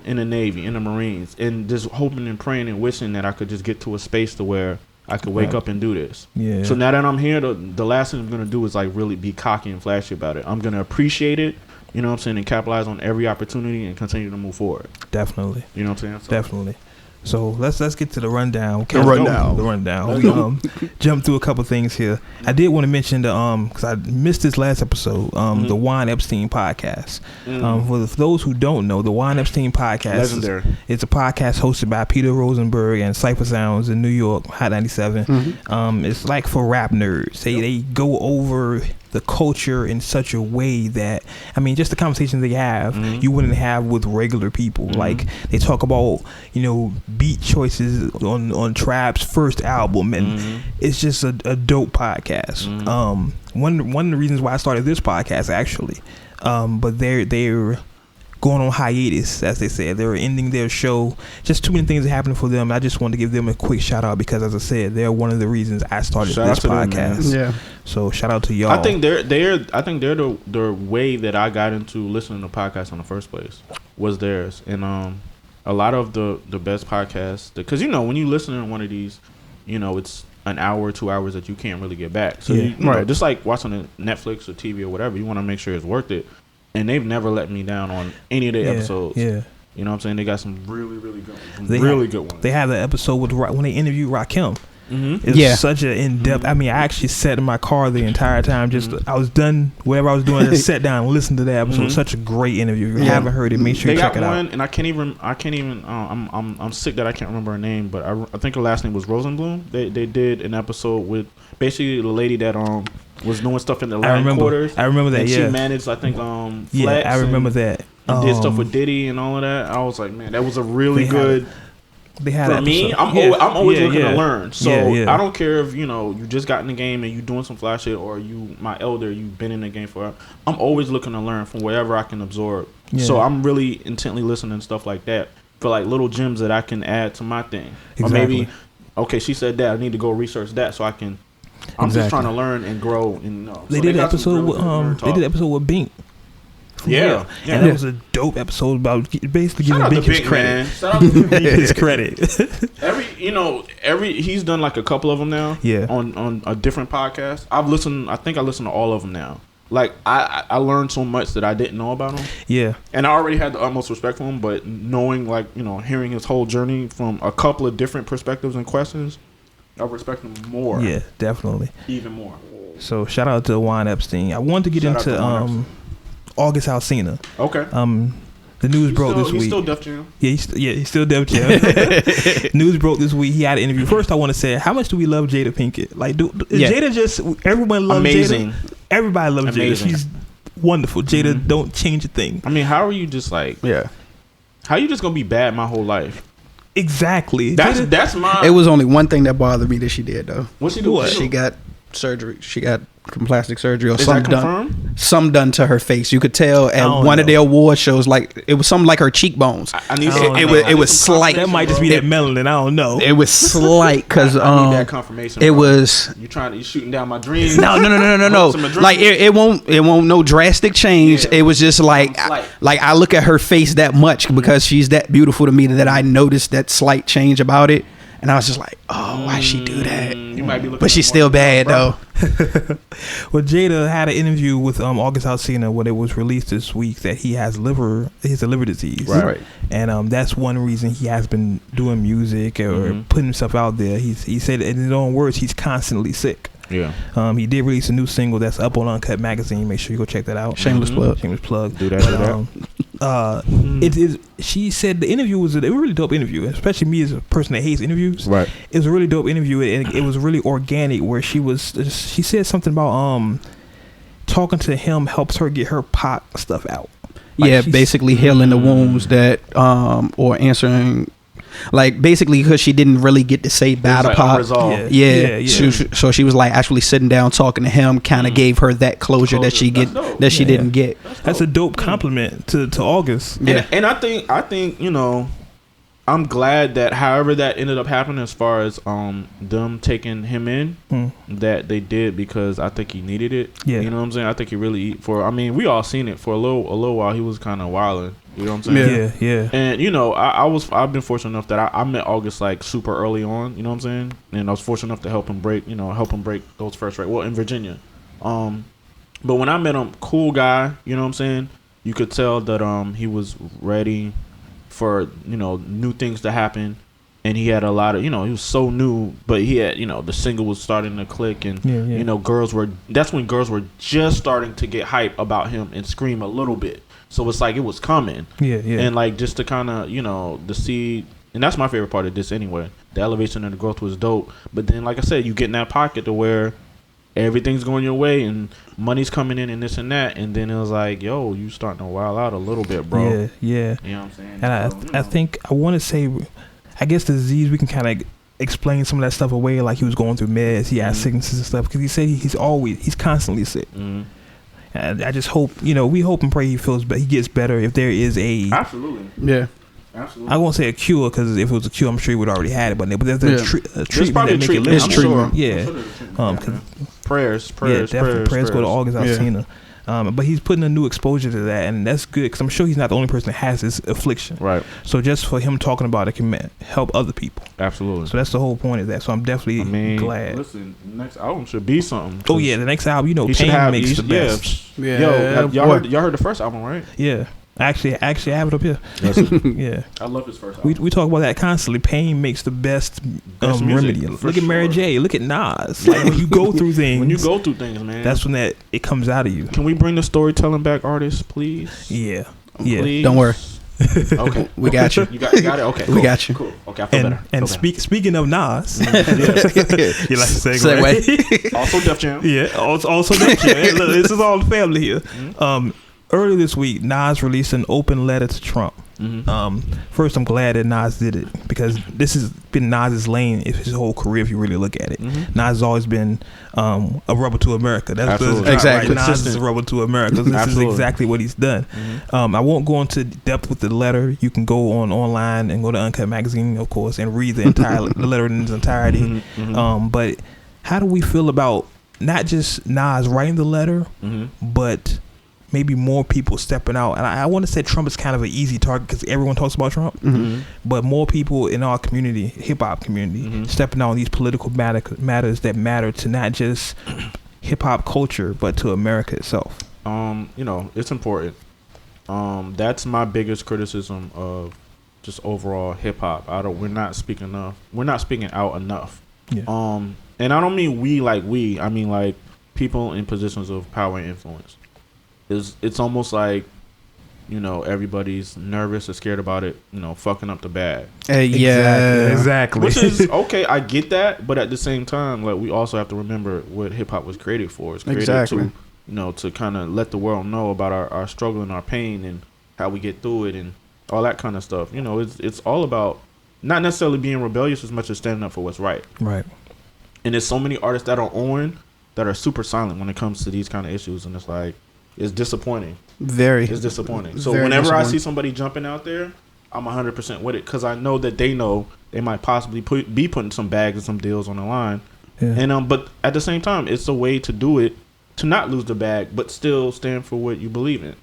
in the Navy, in the Marines, and just hoping and praying and wishing that I could just get to a space to where I could wake up and do this. Yeah. So now that I'm here, the last thing I'm going to do is, like, really be cocky and flashy about it. I'm going to appreciate it, you know what I'm saying, and capitalize on every opportunity and continue to move forward. Definitely. You know what I'm saying? So, definitely. So let's get to the rundown. The rundown. We jumped through a couple things here. I did want to mention because I missed this last episode. The Juan Epstein podcast. For those who don't know, the Juan Epstein podcast, legendary. It's a podcast hosted by Peter Rosenberg and Cypher Sounds in New York, Hot 97. It's like for rap nerds. They go over the culture in such a way that, I mean, just the conversations they have, you wouldn't have with regular people. Like, they talk about, beat choices on Trap's first album, and it's just a dope podcast. One of the reasons why I started this podcast, actually, but they're going on hiatus, as they said. They're ending their show. Just too many things are happening for them. I just wanted to give them a quick shout out because, as I said, they're one of the reasons I started this podcast. Yeah. So shout out to y'all. I think they're the way that I got into listening to podcasts in the first place was theirs. And a lot of the best podcasts, because when you listen to one of these, it's an hour or 2 hours that you can't really get back. So you know, just like watching a Netflix or TV or whatever, you want to make sure it's worth it. And they've never let me down on any of their episodes. Yeah. You know what I'm saying? They got some really, really good ones. Good ones. They had the episode with when they interviewed Rakim. It's such an in-depth. I mean, I actually sat in my car the entire time. I was done whatever I was doing. Just sat down and listened to that episode. Such a great interview. If you haven't heard it, make sure you check it out. They got one, and I can't even. I'm sick that I can't remember her name, but I think her last name was Rosenblum. They did an episode with basically the lady that was doing stuff in the land quarters. I remember that. And she managed, I think, Flex. Yeah, I remember that. And did stuff with Diddy and all of that. I was like, man, that was a really good They had for me, I'm always looking to learn. So I don't care if you just got in the game and you doing some flash shit, or you my elder, you've been in the game for. I'm always looking to learn from wherever I can absorb. Yeah. So I'm really intently listening and stuff like that for like little gems that I can add to my thing. Exactly. Or maybe, okay, she said that I need to go research that so I can. I'm just trying to learn and grow. And they did an episode with Bink. Yeah. And that was a dope episode about basically giving Bink his credit. Shout out to Bink, his credit. He's done like a couple of them now. Yeah. On a different podcast. I think I listened to all of them now. Like I learned so much that I didn't know about him. Yeah. And I already had the utmost respect for him, but knowing hearing his whole journey from a couple of different perspectives and questions, I respect him more. Yeah, definitely. Even more. So shout out to Juan Epstein. I wanted to get into August Alsina. Okay. The news broke this week. He's still Def Jam. Yeah, he's still Def Jam. News broke this week. He had an interview. First, I want to say, how much do we love Jada Pinkett? Like, Jada just everyone loves amazing. Jada. Everybody loves Jada. She's wonderful. Jada don't change a thing. I mean, how are you just like? Yeah. How you just gonna be bad my whole life? Exactly. That's my. It was only one thing that bothered me that she did though. What she do? What? She got surgery. She got plastic surgery or Is something that done. confirmed? Some done to her face. You could tell at one of the award shows, like it was something like her cheekbones. It was slight. That might just be that melanin. I don't know. It was slight because I need that confirmation. It was you shooting down my dreams. No. Like it won't no drastic change. Yeah. It was just like I look at her face that much because she's that beautiful to me that I noticed that slight change about it. And I was just like, oh, why she do that? You might be looking, but she's still bad though. Well, Jada had an interview with August Alsina when it was released this week that he has a liver disease. Right. And that's one reason he has been doing music or putting himself out there. He said in his own words, he's constantly sick. Yeah. He did release a new single that's up on Uncut Magazine. Make sure you go check that out. Shameless plug. Do that. She said the interview was a really dope interview, especially me as a person that hates interviews. Right. It was a really dope interview, and it was really organic. Where she said something about talking to him helps her get her pot stuff out. Like basically healing the wounds that or answering. Like basically because she didn't really get to say bye to Pop. So she was like actually sitting down talking to him, kind of gave her that closure that she didn't get. That's a dope compliment to August. Yeah, and I think I'm glad that however that ended up happening as far as them taking him in that they did, because I think he needed it. Yeah, you know what I'm saying. I think he really we all seen it for a little while. He was kind of wilding. You know what I'm saying? Yeah. And I've been fortunate enough that I met August like super early on. You know what I'm saying? And I was fortunate enough to help him break those first in Virginia. But when I met him, cool guy. You know what I'm saying? You could tell that he was ready for new things to happen, and he had a lot of he was so new, but he had the single was starting to click, and that's when girls were just starting to get hype about him and scream a little bit. So it's like it was coming. Yeah. And like just to kind of, the seed, and that's my favorite part of this anyway. The elevation and the growth was dope. But then, like I said, you get in that pocket to where everything's going your way and money's coming in and this and that. And then it was like, yo, you starting to wild out a little bit, bro. Yeah. You know what I'm saying? And I think I want to say, I guess the disease, we can kind of explain some of that stuff away. Like he was going through meds, he had sicknesses and stuff. Because he said he's constantly sick. Mm-hmm. And I just hope, we hope and pray he gets better if there is a... Absolutely. Yeah. Absolutely. I won't say a cure, because if it was a cure, I'm sure he would already had it. But there's a treatment that make it live. Treatment. Yeah. Prayers. Prayers go to August Alsina. But he's putting a new exposure to that, and that's good, because I'm sure he's not the only person that has this affliction. Right. So just for him talking about it can help other people. Absolutely. So that's the whole point of that. So I'm definitely glad. Listen, the next album should be something. Oh yeah, the next album, Pain makes the best. Yeah. Yo, y'all heard the first album, right? Yeah. Actually, I have it up here. Yeah. I love his first album. We talk about that constantly. Pain makes the best remedy. Look at Mary J. Look at Nas. Like when you go through things. Man. That's when it comes out of you. Can we bring the storytelling back, artists, please? Yeah. Please? Don't worry. Okay. We got you. You got it? Okay. Cool. We got you. Cool. Okay, I feel better. And speaking of Nas. You like to segue? Also Def Jam. Yeah. Also Def Jam. Look, this is all the family here. Earlier this week, Nas released an open letter to Trump. First, I'm glad that Nas did it because this has been Nas's lane his whole career. If you really look at it, Nas has always been a rubber to America. That's exactly. Right. Nas is a rubber to America. This is exactly what he's done. I won't go into depth with the letter. You can go online and go to Uncut Magazine, of course, and read the entire the letter in its entirety. But how do we feel about not just Nas writing the letter, but maybe more people stepping out? And I want to say Trump is kind of an easy target because everyone talks about Trump, but more people in our community, hip hop community, stepping out on these political matters that matter to not just hip hop culture, but to America itself. It's important. That's my biggest criticism of just overall hip hop. We're not speaking out enough. Yeah. And I don't mean we. I mean like people in positions of power and influence. It's almost like, everybody's nervous or scared about it, fucking up the bag. Exactly. Which is okay. I get that, but at the same time, like we also have to remember what hip hop was created for. It's created to kind of let the world know about our struggle and our pain and how we get through it and all that kind of stuff. It's all about not necessarily being rebellious as much as standing up for what's right. Right. And there's so many artists that are super silent when it comes to these kind of issues, and it's like, it's disappointing. It's disappointing. So whenever I see somebody jumping out there, I'm 100% with it because I know that they might possibly be putting some bags and some deals on the line. Yeah. And but at the same time, it's a way to do it to not lose the bag, but still stand for what you believe in.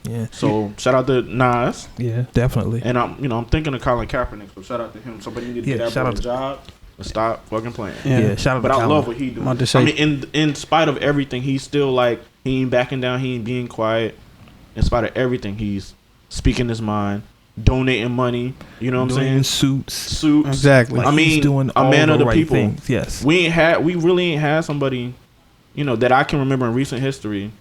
Yeah. So shout out to Nas. Yeah, definitely. And I'm thinking of Colin Kaepernick, so shout out to him. Somebody need to get that boy a job and stop fucking playing. Yeah, shout out to But I Colin. love what he doing. I mean, in spite of everything, he's still like, he ain't backing down, he ain't being quiet. In spite of everything, he's speaking his mind, donating money. You know what I'm saying? Suits. Exactly. Like I mean, doing a man of the right people. Things. Yes. We really ain't had somebody, that I can remember in recent history.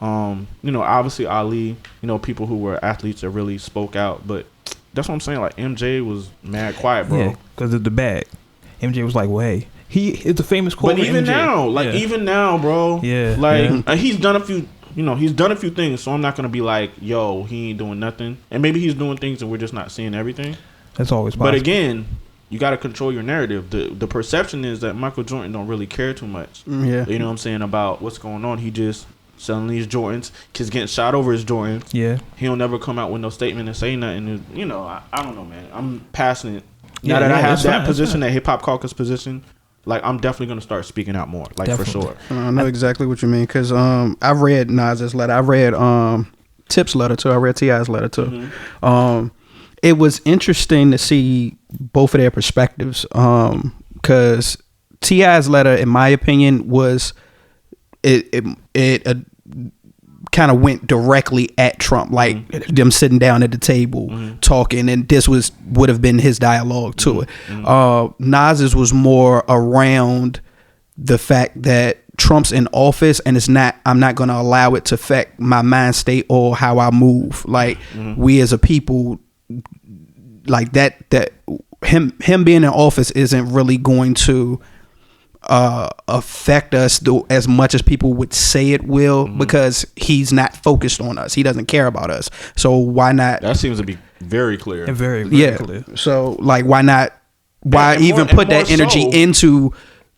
Obviously Ali, people who were athletes that really spoke out, but that's what I'm saying. Like MJ was mad quiet, bro. Yeah, because of the bag. MJ was like, well, hey, it's a famous quote. But even MJ. even now, bro. Yeah. Like he's done a few. He's done a few things, so I'm not gonna be like, yo, he ain't doing nothing. And maybe he's doing things and we're just not seeing everything. That's always possible. But again, you got to control your narrative. The perception is that Michael Jordan don't really care too much. Yeah. You know what I'm saying, about what's going on. He just selling these Jordans. Kids getting shot over his Jordans. Yeah. He'll never come out with no statement and say nothing. I don't know, man. I'm passionate. Now that I have that position, that HipHopCaucus position, like I'm definitely gonna start speking out more, like definitely. For sure. I know exactly what you mean because I've read Nas's letter. I read Tip's letter too. I read T.I.'s letter too. It was interesting to see both of their perspectives because T.I.'s letter, in my opinion, was it kind of went directly at Trump, like them sitting down at the table talking, and this would have been his dialogue to it. Nas's was more around the fact that Trump's in office and I'm not going to allow it to affect my mind state or how I move. Like we as a people, like that him being in office isn't really going to affect us as much as people would say it will because he's not focused on us. He doesn't care about us. So why not? That seems to be very clear. And very, very clear. So like why not? Why even put that energy into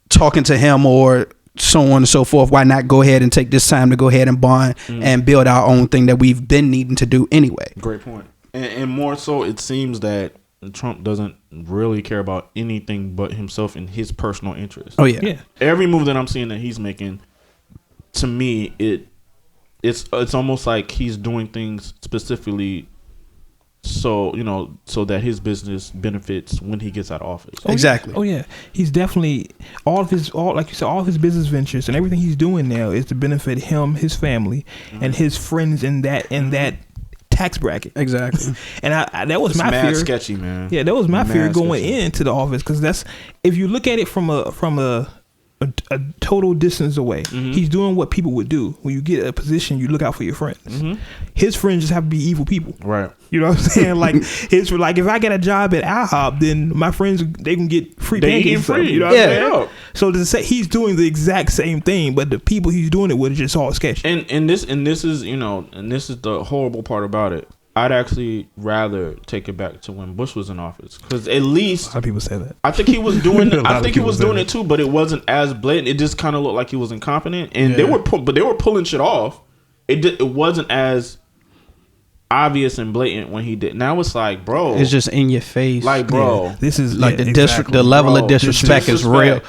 talking to him or so on and so forth? Why not go ahead and take this time to go ahead and bond and build our own thing that we've been needing to do anyway? Great point. And more so, it seems that Trump doesn't really care about anything but himself and his personal interests. Oh yeah. Every move that I'm seeing that he's making, to me, it's almost like he's doing things specifically so that his business benefits when he gets out of office. Exactly. Oh yeah. He's definitely like you said, all of his business ventures and everything he's doing now is to benefit him, his family, and his friends in that tax bracket. Exactly. And that was my fear. Sketchy, man. Yeah, that was my fear going into the office because that's, if you look at it from a total distance away, he's doing what people would do. When you get a position, you look out for your friends. His friends just have to be evil people. Right. You know what I'm saying? Like if I get a job at IHOP, then my friends, they can get free pancakes. Free. You know what I'm saying? So to say he's doing the exact same thing, but the people he's doing it with are just all sketchy. And this is the horrible part about it. I'd actually rather take it back to when Bush was in office, because at least A lot of people say that. I think he was doing. I think he was doing that. it too, but it wasn't as blatant. It just kind of looked like he was incompetent, and Yeah. they were pulling shit off. It wasn't as obvious and blatant when he did. Now it's like, bro, It's just in your face. like, bro, Yeah. This is like exactly. the level bro, of disrespect is real.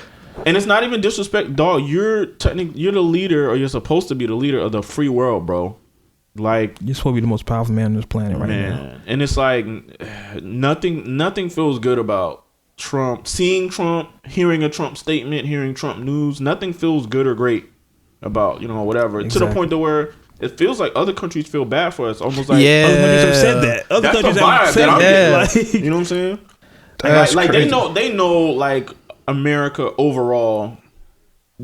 And it's not even disrespect, dog. You're the leader, or you're supposed to be the leader of the free world, bro. Like, You're supposed to be the most powerful man on this planet right now. man, and it's like nothing feels good about Trump. Seeing Trump, hearing a Trump statement, hearing Trump news, nothing feels good or great about, whatever. To the Exactly. point to where it feels like other countries feel bad for us. Almost like Yeah. Other countries have said that. Other That's the countries have vibe said that I'm that. getting. Like, you know what I'm saying? That's like crazy. they know like America overall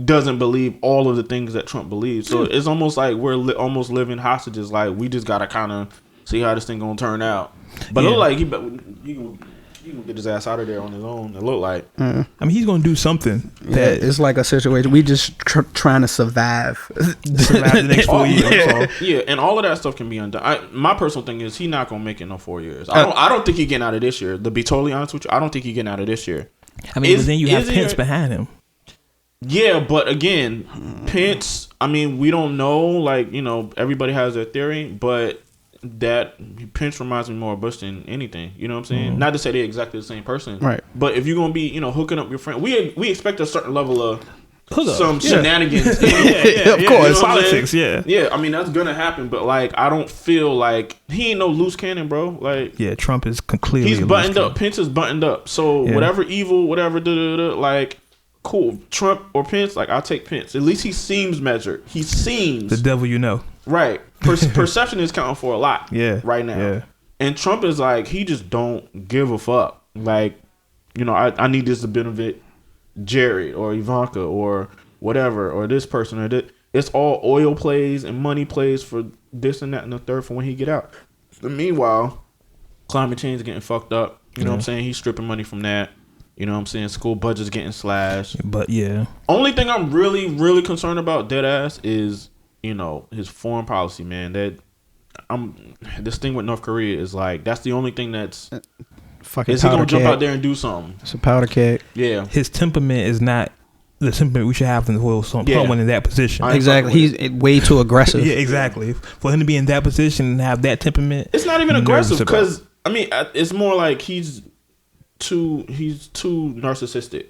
doesn't believe all of the things that Trump believes. So it's almost like we're almost living hostages. Like, we just gotta kind of see how this thing gonna turn out. But it look like he can get his ass out of there on his own. It look like. I mean, he's gonna do something Yeah, that it's like a situation. We just trying to survive. survive the next 4 years. Yeah. Yeah, and all of that stuff can be undone. My personal thing is, he not gonna make it no 4 years. I don't think he getting out of this year. To be totally honest with you, I don't think he getting out of this year. I mean, but then you have is it Pence your- behind him. Yeah, but again, Pence, I mean, we don't know. Like, everybody has their theory, but that Pence reminds me more of Bush than anything. You know what I'm saying? Not to say they're exactly the same person. Right. But if you're going to be, hooking up your friend, we expect a certain level of Hookup. some Yeah. shenanigans. Of course. You know what I'm Politics, saying? yeah. Yeah, I mean, that's going to happen. But, like, I don't feel like he ain't no loose cannon, bro. Like, Yeah, Trump is completely he's a buttoned loose up. Pence is buttoned up. So Yeah. whatever evil, whatever, like, cool. Trump or Pence, like, I'll take Pence. At least he seems measured. He seems the devil you know. right. Perception is counting for a lot. Yeah, right now. yeah. And Trump is like, he just don't give a fuck. Like, I need this to benefit Jared or Ivanka or whatever, or this person or that. It's all oil plays and money plays for this and that and the third for when he get out. And meanwhile, climate change is getting fucked up. You know what I'm saying? He's stripping money from that. You know what I'm saying? School budget's getting slashed. But yeah, Only thing I'm really, really concerned about, deadass, is, his foreign policy, man. This thing with North Korea is like, that's the only thing that's. Fucking Is he gonna powder jump keg. out there and do something? It's a powder keg. Yeah. his temperament is not the temperament we should have in the world. Yeah. Someone in that position. I- Exactly. He's way too aggressive. Yeah, exactly. For him to be in that position and have that temperament, It's not even nervous aggressive about because it's more like he's too narcissistic.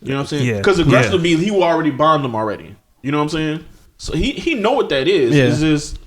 You know what I'm saying? Yeah. Because aggressive Yeah. would be he already bombed him already. You know what I'm saying? So he know what that is. Yeah. It's just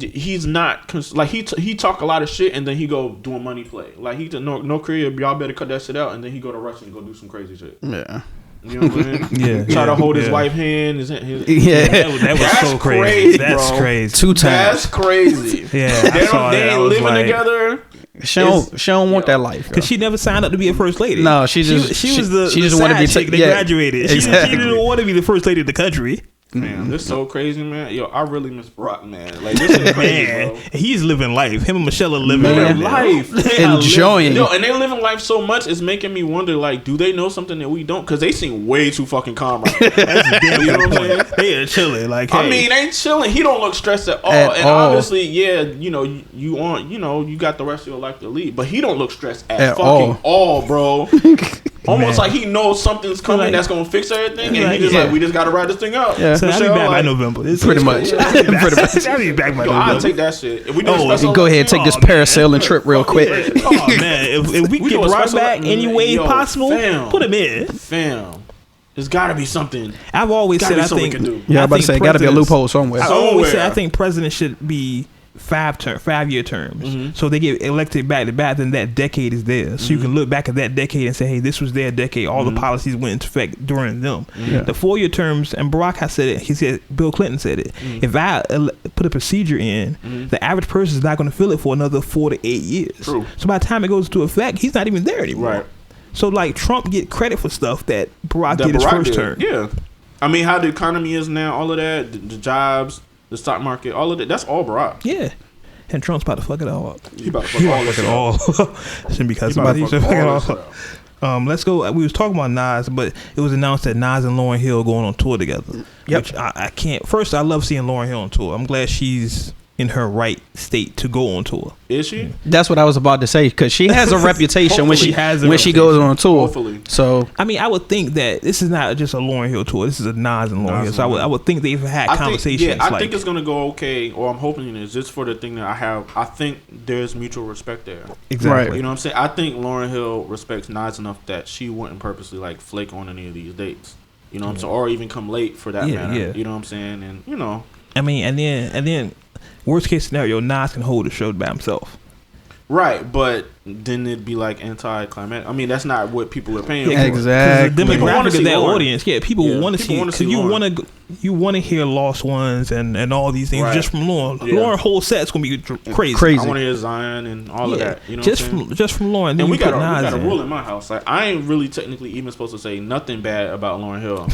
he's not like he talk a lot of shit and then he go do a money play. Like he to North Korea, y'all better cut that shit out, and then he go to Russia and go do some crazy shit. Yeah. You know what I'm saying? Yeah. Try to Yeah. hold his Yeah. wife's hand. His Yeah. that was That's so crazy. crazy, That's bro. crazy. 2 times. That's crazy. Yeah, They I saw that. ain't I was living like- together. She don't want that life. Because she never signed up to be a first lady. No, she she was the she just side wanna be chick that yeah, graduated. She exactly. didn't want to be the first lady of the country. Man, this is so crazy, man. Yo, I really miss Brock, man. Like, this is crazy, Man, bro. he's living life. Him and Michelle are living Man. life. They are Enjoying. Yo, and they living life so much, it's making me wonder, like, do they know something that we don't? Because they seem way too fucking calm right now. That's a damn You know good what I'm point. They are chilling. Like, hey, I mean, they chilling. He don't look stressed at all. At and all. obviously, yeah, you got the rest of your life to lead. But he don't look stressed at At fucking all, bro. Almost Man. like he knows something's coming Like- that's gonna fix everything, and Like, he just yeah. like, we just gotta ride this thing out. Yeah. so I'll be Michelle, back by like, November. It's Pretty much. Pretty much. I'll be back by Yo, I'll November. take that shit. If we do Oh, a special Go ahead and take this Oh, man. parasailing trip real quick. Oh man, if we We get do a Brock special- back any way Yo, possible, fam. put him in. Fam, there's gotta be something. I've always Gotta said be I something think. we can do. Yeah, I'm about to think say, got to be a presidents- loophole somewhere. I always say Somewhere. I think presidents should be 5-year terms, so they get elected back to back, then that decade is theirs. So you can look back at that decade and say, hey, this was their decade. All the policies went into effect during them. The 4-year terms, and Barack has said it. He said, Bill Clinton said it. If I put a procedure in, the average person is not going to feel it for another 4 to 8 years. True. So by the time it goes into effect, he's not even there anymore. Right. So like Trump get credit for stuff that Barack That did his Barack first did. term. Yeah. I mean, how the economy is now, all of that, the jobs, the stock market, all of that, that's all Barack. Yeah. And Trump's about to fuck it all up. He about to fuck all this Fuck it up. all. Shouldn't be cussing He about about it. to He should fuck fuck it all all this up. Let's go. We was talking about Nas, but it was announced that Nas and Lauryn Hill going on tour together. Yep. Which I can't. First, I love seeing Lauryn Hill on tour. I'm glad she's in her right state to go on tour. Is she? That's what I was about to say, because she has a reputation when she goes on tour. Hopefully. So I mean, I would think that this is not just a Lauryn Hill tour. This is a Nas and Lauryn Hill. So I would think they've had conversations. I think it's gonna go okay, or I'm hoping it is, just for the thing that I have. I think there's mutual respect there. Exactly. Right. You know what I'm saying? I think Lauryn Hill respects Nas enough that she wouldn't purposely like flake on any of these dates. You know what I'm saying? Or even come late for that matter. Yeah. You know what I'm saying? And you know. I mean, and then worst case scenario, Nas can hold the show by himself. Right, but then it'd be like anti-climatic. I mean, that's not what people are paying for. Exactly. The demographic of that Lauren. audience, people want to see it, because you want to hear Lost Ones and all these things just from Lauren. Yeah. Lauren whole set's gonna be crazy. I want to hear Zion and all of that. You know, just from Lauren. And we got a rule in my house. Like, I ain't really technically even supposed to say nothing bad about Lauryn Hill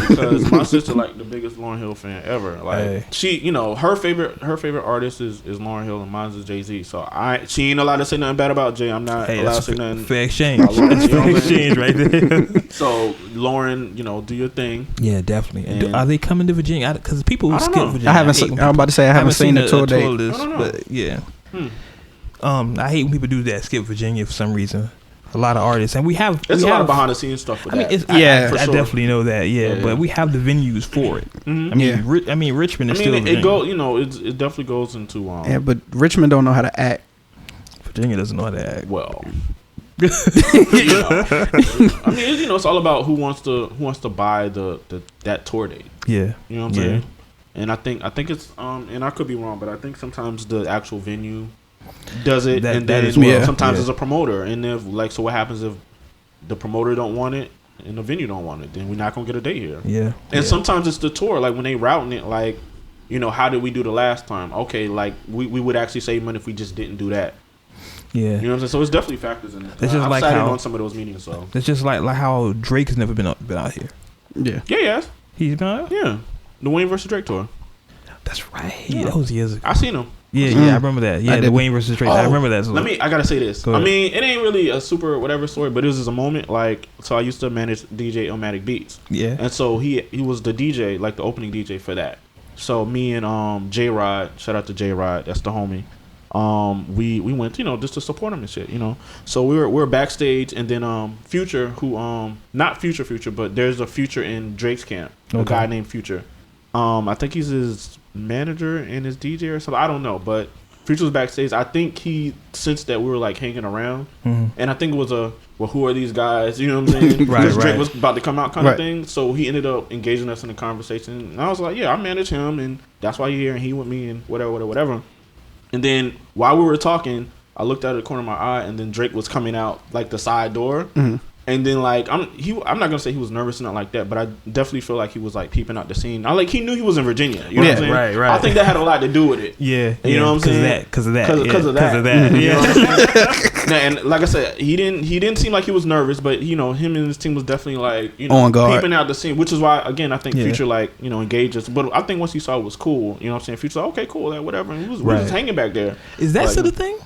because my sister like the biggest Lauryn Hill fan ever. Like she, you know, her favorite artist is Lauryn Hill and mine is Jay-Z. So she ain't allowed to say nothing bad about Jay. I'm not allowed to say nothing. Fair exchange. Fair exchange right there. So Lauren, you know, do your thing. Yeah, definitely. And are they coming to Virginia? Because people who skip Virginia. I'm about to say I haven't seen the tour date. But yeah. I hate when people do that. Skip Virginia for some reason. A lot of artists, and we have a lot of behind the scenes stuff with that. I definitely know that. Yeah, but we have the venues for it. Mm-hmm. I mean, Richmond is still. It go. You know, it definitely goes into. Yeah, but Richmond don't know how to act. Virginia doesn't know how to act. Well. You know. I mean, you know, it's all about who wants to buy that tour date. Yeah, you know what I'm saying. And I think it's and I could be wrong, but I think sometimes the actual venue does it, and then sometimes it's a promoter. And if so what happens if the promoter don't want it and the venue don't want it? Then we're not gonna get a date here. Yeah. And sometimes it's the tour, like when they routing it, like, you know, how did we do the last time? Okay, like we would actually save money if we just didn't do that. Yeah, you know what I'm saying. So it's definitely factors in it. It's just I've like sat in how on some of those meetings. So it's just like how Drake has never been out here. Yeah. Yes. He's been out. Yeah. The Wayne versus Drake tour. That's right. Yeah. That was years ago. I seen him. Yeah, I remember that. Yeah, the Wayne versus Drake. I remember that. I gotta say this. I mean, it ain't really a super whatever story, but it was just a moment. Like, so I used to manage DJ Illmatic Beats. Yeah. And so he was the DJ, like the opening DJ for that. So me and J Rod, shout out to J Rod, that's the homie. We went, you know, just to support him and shit, you know. So we were backstage, and then Future, who not Future, but there's a Future in Drake's camp, a guy named Future. I think he's his manager and his DJ or something. I don't know, but Future was backstage. I think he sensed that we were like hanging around, and I think it was who are these guys? You know what I'm saying? Because Drake was about to come out, kind of thing. So he ended up engaging us in the conversation, and I was like, yeah, I manage him, and that's why you're here, and he with me, and whatever. And then while we were talking, I looked out of the corner of my eye, and then Drake was coming out like the side door. And then like I'm not gonna say he was nervous and not like that, but I definitely feel like he was like peeping out the scene. He knew he was in Virginia. You know what I'm saying? Right. I think that had a lot to do with it. Yeah. You know what I'm saying? Because of that. Yeah. And like I said, he didn't seem like he was nervous, but you know, him and his team was definitely like, you know, on guard, peeping out the scene, which is why again I think Future like, you know, engaged us. But I think once he saw it was cool, you know what I'm saying? Future like, okay, cool, like, whatever. And we was just hanging back there. Is that still the thing?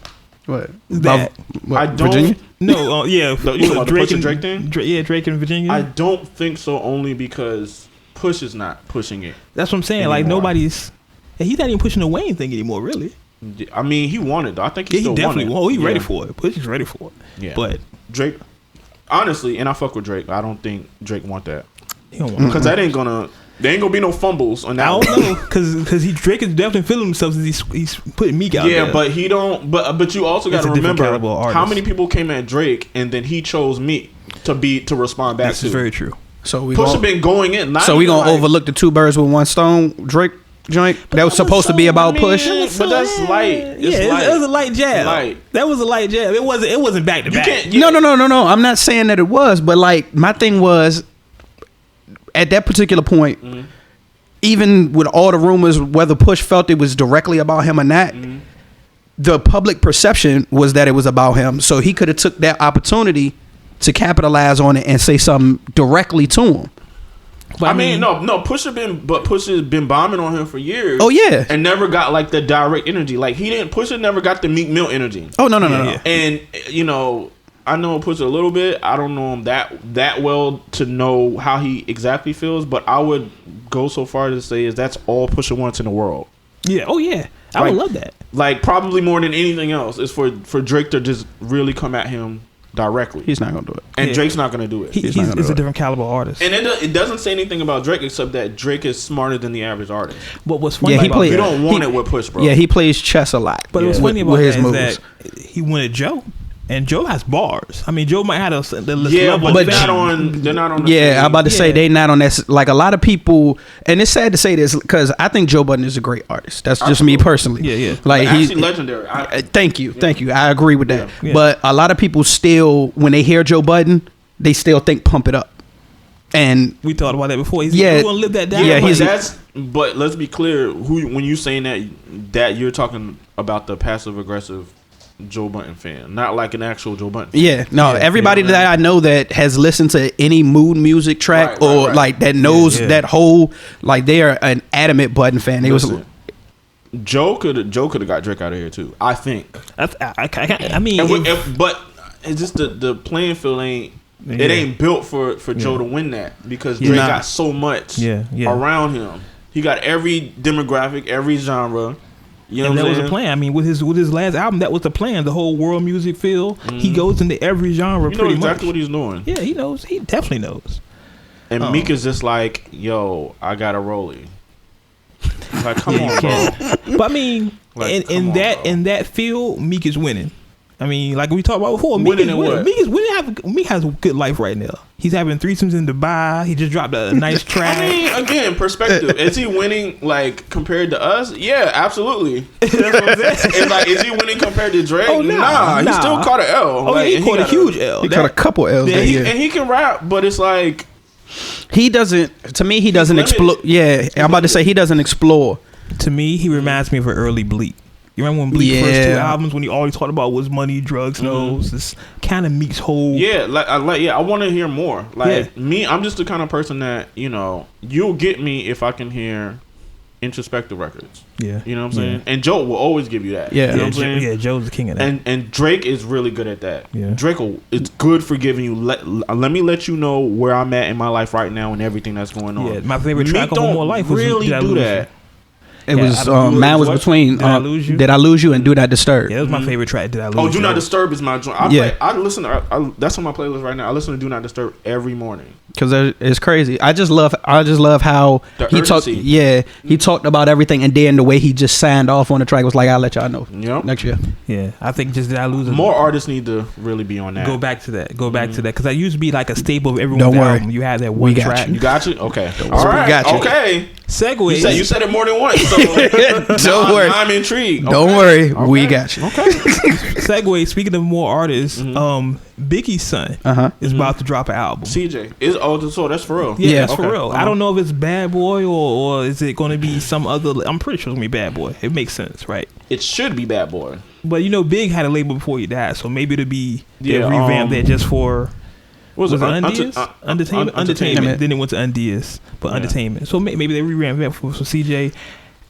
What? That I don't. Virginia? No, you know Drake and Drake thing? Drake and Virginia. I don't think so, only because Push is not pushing it. That's what I'm saying. Anymore. Like nobody's. He's not even pushing the Wayne thing anymore, really. I mean, he wanted though. I think he still definitely wanted. He's ready for it. Push is ready for it. Yeah. But Drake, honestly, and I fuck with Drake. I don't think Drake want that. He don't want because that ain't gonna. There ain't gonna be no fumbles on that. I don't know, because Drake is definitely feeling himself since he's putting Meek out there. Yeah, but he don't. But you also got to remember how many people came at Drake and then he chose Meek to respond back to. This is very true. So Pusha been going in. So we gonna overlook the two birds with one stone Drake joint that was supposed to be about Push. But that's light. It was a light jab. That was a light jab. It wasn't back to back. No. I'm not saying that it was, but like my thing was, at that particular point, even with all the rumors, whether Push felt it was directly about him or not, the public perception was that it was about him. So he could have took that opportunity to capitalize on it and say something directly to him. But I mean, no. Push has been bombing on him for years. Oh yeah, and never got like the direct energy. Like Pusha never got the Meek Mill energy. Oh no. And you know, I know Pusha a little bit. I don't know him that well to know how he exactly feels, but I would go so far as to say is that's all Pusha wants in the world. Yeah. Oh yeah. I would love that. Like, probably more than anything else is for Drake to just really come at him directly. He's not gonna do it, and Drake's not gonna do it. He's a different caliber artist, and it doesn't say anything about Drake except that Drake is smarter than the average artist. But what's funny about you don't want it with Push, bro. Yeah, he plays chess a lot. But what's funny about his moves. That he wanted Joe. And Joe has bars. I mean, Joe might have the level, but they're not on. I'm about to say they not on that. Like a lot of people, and it's sad to say this because I think Joe Budden is a great artist. That's just me personally. Yeah. Like he's legendary. Thank you. I agree with that. Yeah. But a lot of people still, when they hear Joe Budden, they still think Pump It Up. And we thought about that before. He's gonna live that down. Yeah, but let's be clear. When you saying that you're talking about the passive aggressive Joe Budden fan, not like an actual Joe Budden fan. Everybody that I know that has listened to any mood music track or like that knows that whole, like they are an adamant Budden fan. Joe could have got Drake out of here too, I think. I mean, but it's just the playing field ain't built for Joe to win that because Drake got so much around him. He got every demographic, every genre. You know, and that was a plan. I mean, with his last album, that was the plan. The whole world music feel. He goes into every genre. You know exactly what he's doing. Yeah, he knows. He definitely knows. And Meek is just like, yo, I got a rollie. Like, come on, bro. But I mean, like, in that field, Meek is winning. I mean, like we talked about before, Meek has a good life right now. He's having threesomes in Dubai. He just dropped a nice track. I mean, again, perspective. Is he winning like compared to us? Yeah, absolutely. That's what I'm saying. It's like, is he winning compared to Drake? Oh, nah. He still caught an L. Oh, he caught a huge L. He caught a couple L's. And he can rap, but it's like he doesn't. To me, he doesn't explore. Yeah, I'm about to say he doesn't explore. To me, he reminds me of an early Bleak. You remember when Bleak first two albums, when he always talked about was money, drugs, nose. This kind of Meek's whole. Yeah, I want to hear more. Me, I'm just the kind of person that you'll get me if I can hear introspective records. Yeah, you know what I'm saying. And Joe will always give you that. Yeah, you know what I'm saying? Yeah, Joe's the king of that. And Drake is really good at that. Yeah, Drake, it's good for giving you. Let me let you know where I'm at in my life right now and everything that's going on. Yeah, my favorite track on More Life was really do that. It was man was between Did I Lose You and Do Not Disturb. Yeah, that was my favorite track. Did I Lose You? Oh, Do Not Disturb is my joint. I listen to that's on my playlist right now. I listen to Do Not Disturb every morning because it's crazy. I just love how he talked. Yeah, he talked about everything, and then the way he just signed off on the track was like, "I'll let y'all know next year." Yeah, I think just Did I Lose It. More artists need to really be on that. Go back to that because that used to be like a staple of everyone's album. You had that one track. You got you. Okay, all right. Okay. Segue. You said it more than once. So don't worry. I'm intrigued. Don't worry. We got you. Okay. Segue. Speaking of more artists, Biggie's son is about to drop an album. CJ is so that's for real. Yeah, that's for real. I don't know if it's Bad Boy or is it going to be some other. I'm pretty sure it's going to be Bad Boy. It makes sense, right? It should be Bad Boy. But Big had a label before he died, so maybe it'll be revamped that just for. Was it Undies? Entertainment. Then it went to Undies, but Entertainment. So maybe they revamped that for CJ.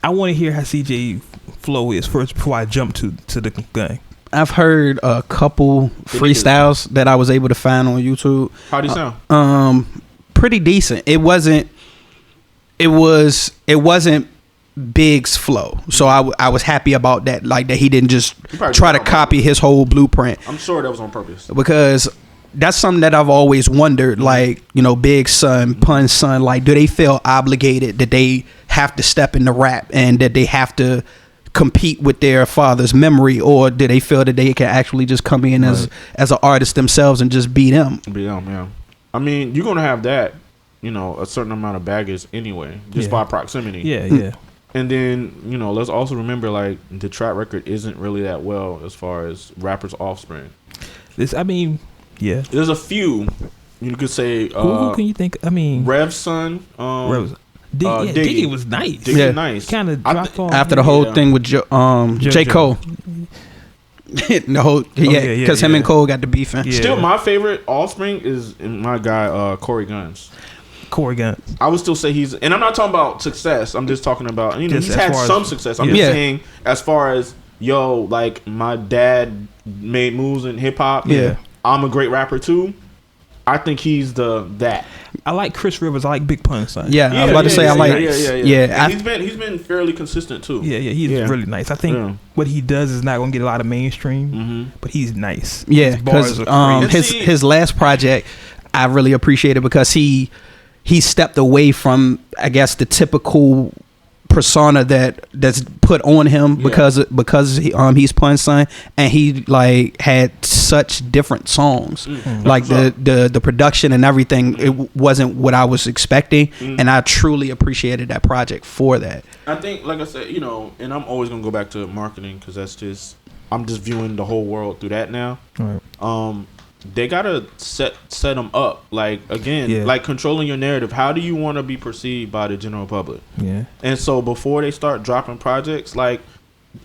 I want to hear how CJ flow is first before I jump to the gun. I've heard a couple freestyles that I was able to find on YouTube. How do you sound? Pretty decent. It wasn't Big's flow, so I was happy about that. Like that he didn't just try to copy his whole blueprint. I'm sure that was on purpose because that's something that I've always wondered. Like Big's son, Pun's son. Like, do they feel obligated that they have to step into rap and that they have to compete with their father's memory, or do they feel that they can actually just come in as an artist themselves and just be them? Yeah. I mean, you're gonna have that, a certain amount of baggage anyway, just by proximity. Yeah. And then, let's also remember, like, the track record isn't really that well as far as rappers' offspring. Yeah. There's a few. You could say. Who can you think? I mean, Rev's son. Diggy was nice. Diggy nice. Kind of dropped off after the whole thing with J. Cole. Because him and Cole got the beefing. Yeah. Still, my favorite offspring is my guy Corey Guns. I would still say and I'm not talking about success. I'm just talking about he's had some success. I'm just saying as far as like my dad made moves in hip hop. Yeah. I'm a great rapper too. I think he's that. I like Chris Rivers. I like Big Pun, son. Yeah, I was about to say I like. Yeah, he's been fairly consistent too. Yeah, he's really nice. I think what he does is not gonna get a lot of mainstream, but he's nice. Yeah, because his last project, I really appreciated because he stepped away from, I guess, the typical persona that's put on him because he's Pun's son, and he like had such different songs. Like the production and everything, it wasn't what I was expecting, and I truly appreciated that project for that. I think, like I said, you know, and I'm always gonna go back to marketing because I'm just viewing the whole world through that now. Right. They gotta set them up, like, again, like controlling your narrative. How do you want to be perceived by the general public? Yeah. And so before they start dropping projects, like,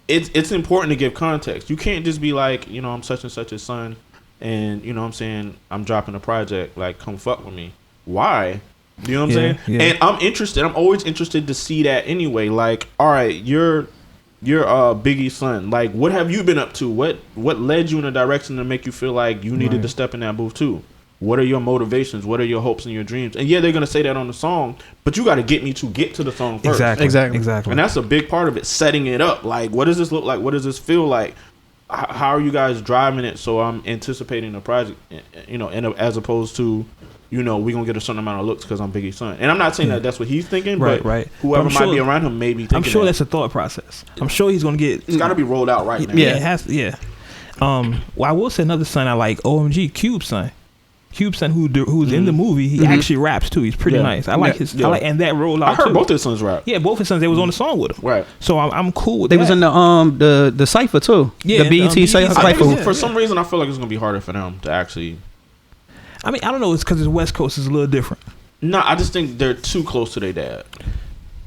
it's important to give context. You can't just be like, you know, I'm such and such a son, and you know what I'm saying, I'm dropping a project, like, come fuck with me. Why? You know what I'm saying? Yeah. And I'm always interested to see that anyway. Like, all right, you're Biggie's son. Like, what have you been up to? What led you in a direction to make you feel like you needed to step in that booth too? What are your motivations? What are your hopes and your dreams? And yeah, they're gonna say that on the song, but you got to get me to get to the song first. Exactly. And that's a big part of it, setting it up. Like, what does this look like? What does this feel like? How are you guys driving it? So I'm anticipating the project, you know, as opposed to, you know, we're going to get a certain amount of looks because I'm Biggie's son. And I'm not saying that that's what he's thinking, but whoever might be around him may be thinking I'm sure that's a thought process. I'm sure he's going to get... It's got to be rolled out right now. Yeah, it has to, yeah. Well, I will say another son I like, OMG, Cube's son. Cube's son, who's in the movie, he actually raps too. He's pretty nice. I like his... I like, and that rolled out I heard too. Both his sons rap. Yeah, both his sons, they was on the song with him. Right. So I'm cool with that. They was in the Cypher too. Yeah. The BET Cypher. For some reason, I feel like it's going to be harder for them to actually... I mean, I don't know. It's because it's West Coast is a little different. No, I just think they're too close to their dad.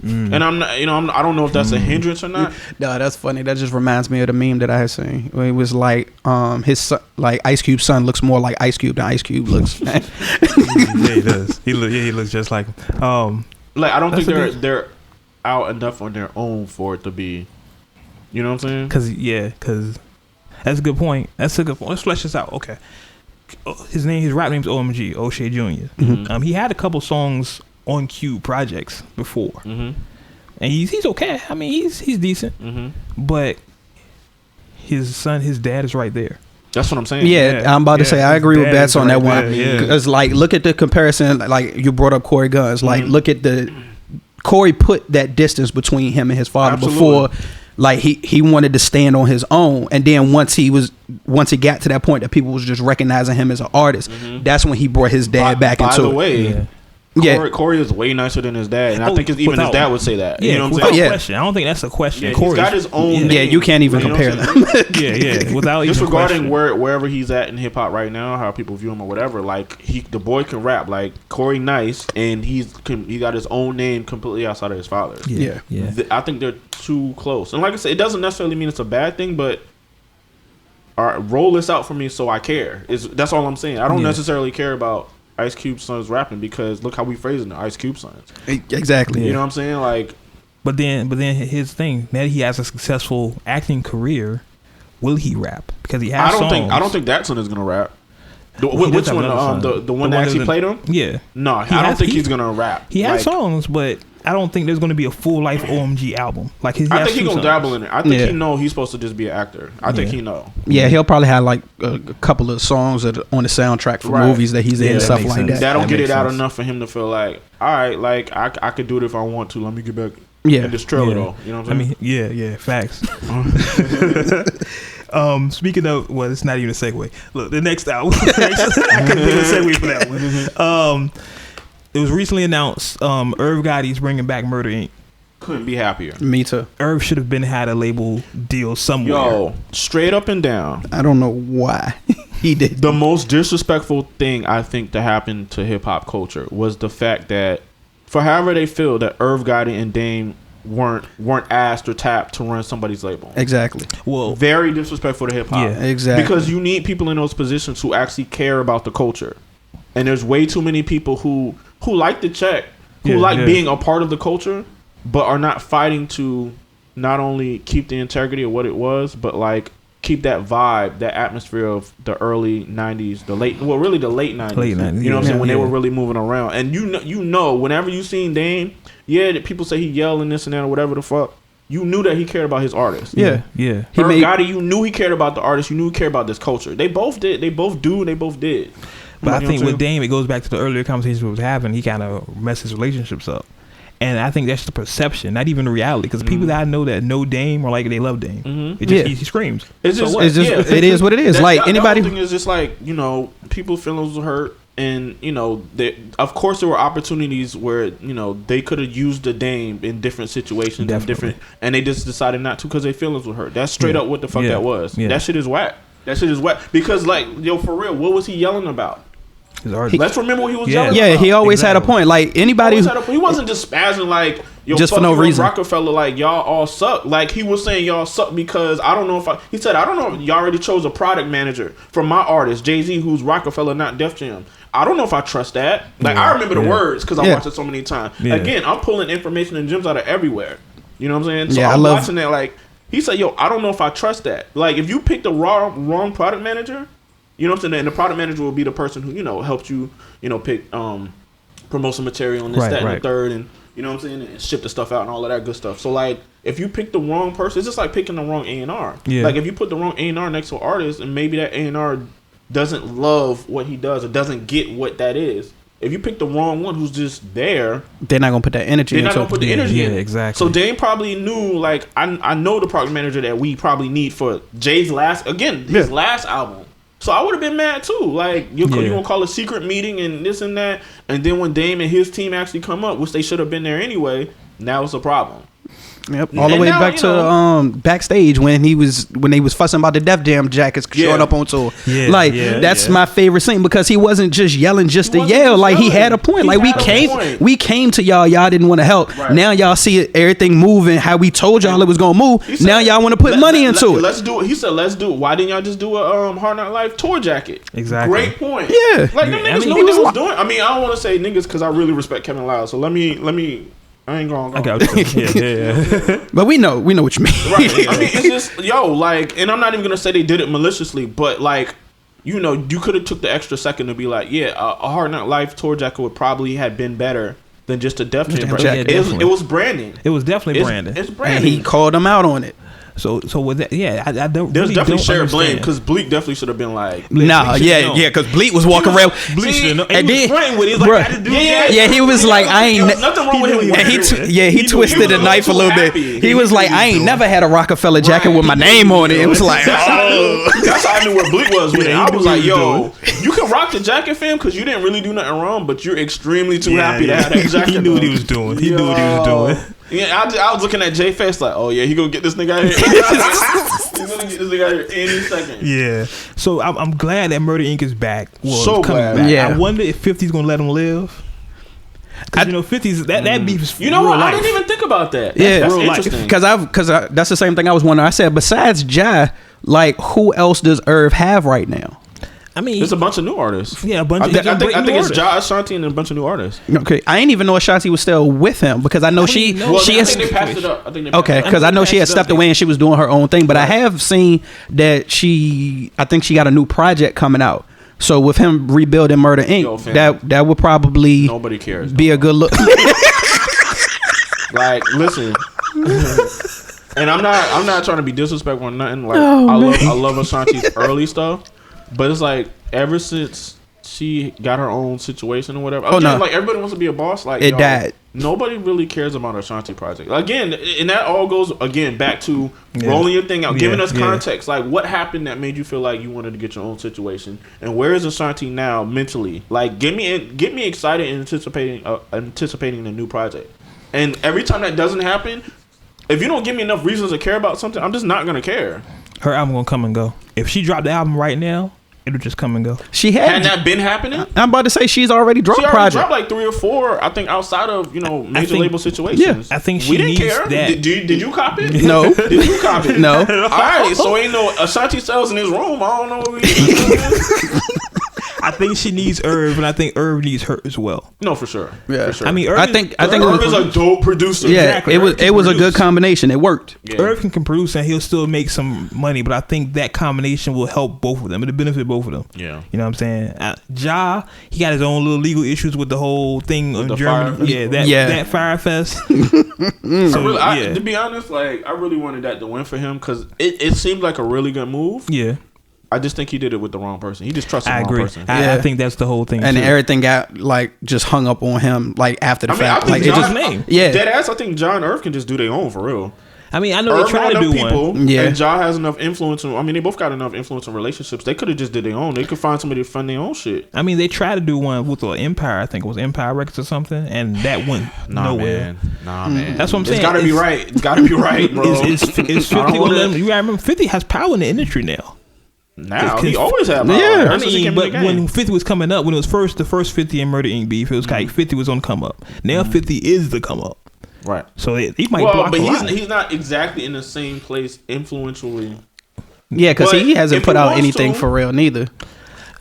And I'm not, you know, I don't know if that's a hindrance or not. No, that's funny. That just reminds me of the meme that I had seen. It was like his son, like Ice Cube's son looks more like Ice Cube than Ice Cube looks. Yeah, he does. He looks just like him. Like, I don't think they're out enough on their own for it to be. You know what I'm saying? Because that's a good point. Let's flesh this out. Okay. His rap name's OMG, O'Shea Jr. He had a couple songs on Cube projects before, and he's okay. I mean, he's decent, but his dad is right there. That's what I'm saying. Yeah, I'm about to say I agree with Bats on that one. Because like, look at the comparison. Like, you brought up Corey Guns. Like, look at Corey put that distance between him and his father before. Like, he wanted to stand on his own, and then once he got to that point that people was just recognizing him as an artist, that's when he brought his dad back into it. By the way, Corey is way nicer than his dad, and I think even his dad would say that. Yeah, you know what I'm saying? Question. I don't think that's a question. Yeah, he's got his own name. Yeah, you can't even compare them. Without even disregarding wherever he's at in hip hop right now, how people view him or whatever. Like, the boy can rap. Like, Corey nice, and he got his own name completely outside of his father's. Yeah. I think they're too close, and like I said, it doesn't necessarily mean it's a bad thing, but all right, roll this out for me so I care. That's all I'm saying. I don't necessarily care about Ice Cube's sons rapping because look how we phrasing the Ice Cube sons. Exactly. You know what I'm saying? Like, but then his thing, now that he has a successful acting career, will he rap? Because he has songs. I don't think that son is gonna rap. Which one? The one that actually played him? Yeah. No, I don't think he's gonna rap. He has songs, but I don't think there's gonna be a full life OMG album. Like, I think he's gonna dabble in it. I think he know he's supposed to just be an actor. I think he know. Yeah, he'll probably have like a couple of songs that are on the soundtrack for movies that he's in and stuff like that. That'll get it out enough for him to feel like, all right, like I could do it if I want to. Let me get back in this trailer though. You know what I'm saying? I mean, facts. Speaking of, well, it's not even a segue. Look, the next album. I couldn't think of a segue for that one. It was recently announced Irv Gotti's bringing back Murder Inc. Couldn't be happier. Me too. Irv should have had a label deal somewhere. Yo, straight up and down. I don't know why he did. The most disrespectful thing I think to happen to hip hop culture was the fact that, for however they feel, that Irv Gotti and Dame weren't asked or tapped to run somebody's label. Exactly. Well, very disrespectful to hip hop. Yeah, exactly. Because you need people in those positions who actually care about the culture, and there's way too many people who like the check, who being a part of the culture, but are not fighting to not only keep the integrity of what it was, but like keep that vibe, that atmosphere of the early 90s, the late 90s. Late 90s. You know what I'm saying? When they were really moving around. And you know, whenever you seen Dame, that people say he yelling this and that or whatever the fuck, you knew that he cared about his artist. Yeah. Gotti, you knew he cared about the artist. You knew he cared about this culture. They both did. They both do. They both did. But I think with Dame, it goes back to the earlier conversations we was having. He kind of messed his relationships up. And I think that's the perception, not even the reality. Because people that I know that know Dame are like, they love Dame. It just, he screams. It is what it is. Like anybody. The thing is just like, you know, people's feelings were hurt. And, you know, of course there were opportunities where, you know, they could have used the Dame in different situations. And they just decided not to because their feelings were hurt. That's straight up what the fuck that was. That shit is whack. Because, like, yo, for real, what was he yelling about? Let's remember what he was yelling about. Yeah, he always had a point. Like, anybody... He wasn't just spazzing like, yo, just for no reason. Rockefeller, like, y'all all suck. Like, he was saying y'all suck because he said, I don't know if y'all already chose a product manager for my artist, Jay-Z, who's Rockefeller, not Def Jam. I don't know if I trust that. Like, I remember the words because I watched it so many times. Again, I'm pulling information and gems out of everywhere. You know what I'm saying? So I'm watching that, like, he said, yo, I don't know if I trust that. Like, if you pick the wrong product manager, you know what I'm saying? And the product manager will be the person who, you know, helped you, you know, pick promotion material and this, that, and the third, and, you know what I'm saying? And ship the stuff out and all of that good stuff. So, like, if you pick the wrong person, it's just like picking the wrong A&R. Like, if you put the wrong A&R next to an artist and maybe that A&R doesn't love what he does or doesn't get what that is, if you pick the wrong one who's just there, they're not gonna put that energy. They're not gonna put the energy in. Exactly. So Dame probably knew, like, I know the product manager that we probably need for Jay's last album. So I would have been mad too. Like, you gonna call a secret meeting and this and that, and then when Dame and his team actually come up, which they should have been there anyway, now it's a problem. Yep, all the way back to backstage when they was fussing about the Def Jam jackets showing up on tour. That's my favorite scene because he wasn't just yelling just to yell. Like, he had a point. Like, we came to y'all didn't want to help. Right. Now y'all see everything moving how we told y'all it was gonna move. Now y'all want to put money into it. Let's do it. He said, let's do it. Why didn't y'all just do a Hard Knock Life tour jacket? Exactly. Great point. Yeah. Like, them niggas knew what they was doing. I mean, I don't want to say niggas because I really respect Kevin Lyles. So let me. I ain't gonna. I got you. But we know what you mean. Right. I mean, it's just, like, and I'm not even gonna say they did it maliciously, but, like, you know, you could have took the extra second to be like, a Hard Knock Life tour jacket would probably have been better than just a Def Jam jacket. It was branding. It was definitely branding. It's branding. And he called them out on it. So with that, I don't. There's really definitely don't share understand. blame because Bleak definitely should have been like, because Bleak was walking around. And then spraying with it. He was like, I ain't. Nothing wrong with him. He twisted the knife a little bit. He was like, I ain't never had a Rockefeller jacket with my name on it. It was like, that's how I knew where Bleak was with it. I was like, yo, you can rock the jacket, fam, because you didn't really do nothing wrong, but you're extremely too happy to have that jacket. He knew what he was doing. He knew what he was doing. Yeah, I was looking at Jay face like, oh yeah, he gonna get this nigga out here. He's gonna get this nigga out here any second. Yeah. So I'm glad that Murder Inc. is back. So glad. Back. Yeah. I wonder if 50's gonna let him live. Cause, 50's that beef is. You know what? Life. I didn't even think about that. That's interesting. Because that's the same thing I was wondering. I said, besides Jai, like, who else does Irv have right now? I mean, there's a bunch of new artists. Yeah, a bunch. I think it's Ja, Ashanti, and a bunch of new artists. Okay, I didn't even know Ashanti was still with him because I know I think they passed it up. Okay, because I know she had stepped away and she was doing her own thing. But I have seen that I think she got a new project coming out. So with him rebuilding Murder Inc., that would probably nobody cares. Be a good look. Like, listen. And I'm not trying to be disrespectful or nothing. Like, I love Ashanti's early stuff. But it's like, ever since she got her own situation or whatever, like, everybody wants to be a boss. Like, it died. Nobody really cares about Ashanti project. Again, and that all goes back to rolling your thing out, giving us context. Like, what happened that made you feel like you wanted to get your own situation, and where is Ashanti now mentally? Like, get me excited and anticipating the new project. And every time that doesn't happen, if you don't give me enough reasons to care about something, I'm just not gonna care. Her album gonna come and go. If she dropped the album right now, it'll just come and go. Had that been happening? I'm about to say she's already dropped project. Dropped like 3 or 4, I think, outside of major label situations. Yeah, I think we didn't needs care. That. Did you copy it? No. Did you copy it? No. All right, so ain't no Ashanti cells in his room. I don't know. I think she needs Irv, and I think Irv needs her as well. No, for sure. Yeah, for sure. I mean, Irv I think Irv is a dope producer. Yeah, Exactly. it was a good combination. It worked. Yeah. Irv can produce, and he'll still make some money. But I think that combination will help both of them. It'll benefit both of them. Yeah. You know what I'm saying? Ja, he got his own little legal issues with the whole thing in the Germany. Fire That Fire Fest. So, to be honest, like I really wanted that to win for him because it seemed like a really good move. Yeah. I just think he did it with the wrong person. He just trusted the wrong person. I think that's the whole thing. And too. everything got like just hung up on him like after the fact. I think Like John, it just name. Yeah. Dead ass. I think John Irv can just do their own for real. I mean, I know Irv they try know to do enough people, one. Yeah. and Ja has enough influence. I mean, they both got enough influence in relationships. They could have just did their own. They could find somebody to fund their own shit. I mean, they tried to do one with Empire. I think it was Empire Records or something, and that went nowhere. Nah, man. That's what I'm saying. It's gotta be right. It's gotta be right, bro. Is 50 gonna let them? You gotta remember, 50 has power in the industry now. Now he always had power. Yeah. I mean, but when 50 was coming up, when it was the first 50 in Murder Inc. beef, it was like 50 was on come up. Now 50 is the come up. Right. So he might block but a lot. he's not exactly in the same place influentially. Yeah, because But he hasn't if put he out wants anything to- for real neither.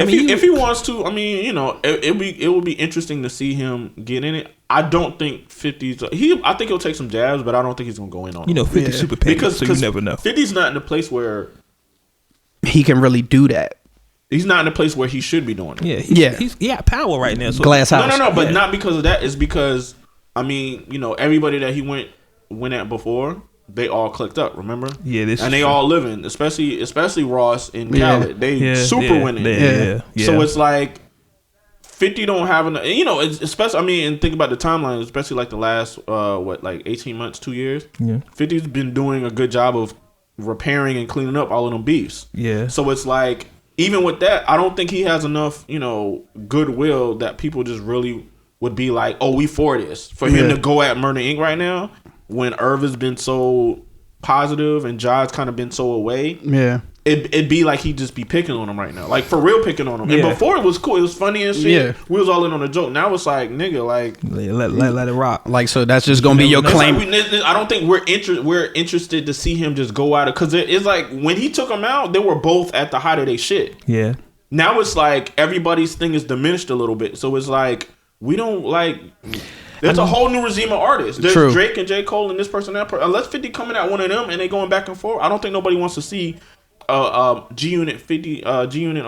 If he wants to, I mean, you know, it would be interesting to see him get in it. I don't think 50's. I think he'll take some jabs, but I don't think he's gonna go in on. You know, 50 super petty, because so you never know. 50's not in a place where He can really do that. he's not in a place where he should be doing it. Yeah, he got power right now. So Glass house. No, but Yeah. not because of that. It's because I mean, you know, everybody that he went at before, they all clicked up. Remember? Yeah, this and is they true. all living, especially Ross and Yeah. Khaled. They Yeah, super yeah, winning. Yeah. So it's like 50 don't have enough. You know, it's especially. I mean, and think about the timeline, especially like the last 18 months, 2 years. Yeah. 50's been doing a good job of repairing and cleaning up all of them beefs. Yeah. So it's like, even with that, I don't think he has enough, you know, goodwill that people just really would be like, oh, we for this. For him to go at Murder Inc. right now, when Irv has been so positive and Ja's kind of been so away, Yeah. it'd be like he'd just be picking on him right now. Like, for real picking on him. Yeah. And before, it was cool. It was funny and shit. Yeah. We was all in on a joke. Now it's like, nigga, like... Let it rock. Like, so that's just gonna be your It's claim. like I don't think we're interested to see him just go out of... Because it's like, when he took him out, they were both at the height of their shit. Yeah. Now it's like everybody's thing is diminished a little bit. So it's like we don't like. There's a whole new regime of artists. There's True. Drake and J. Cole and this person that person. Unless 50 coming at one of them and they going back and forth, I don't think nobody wants to see G Unit 50 G Unit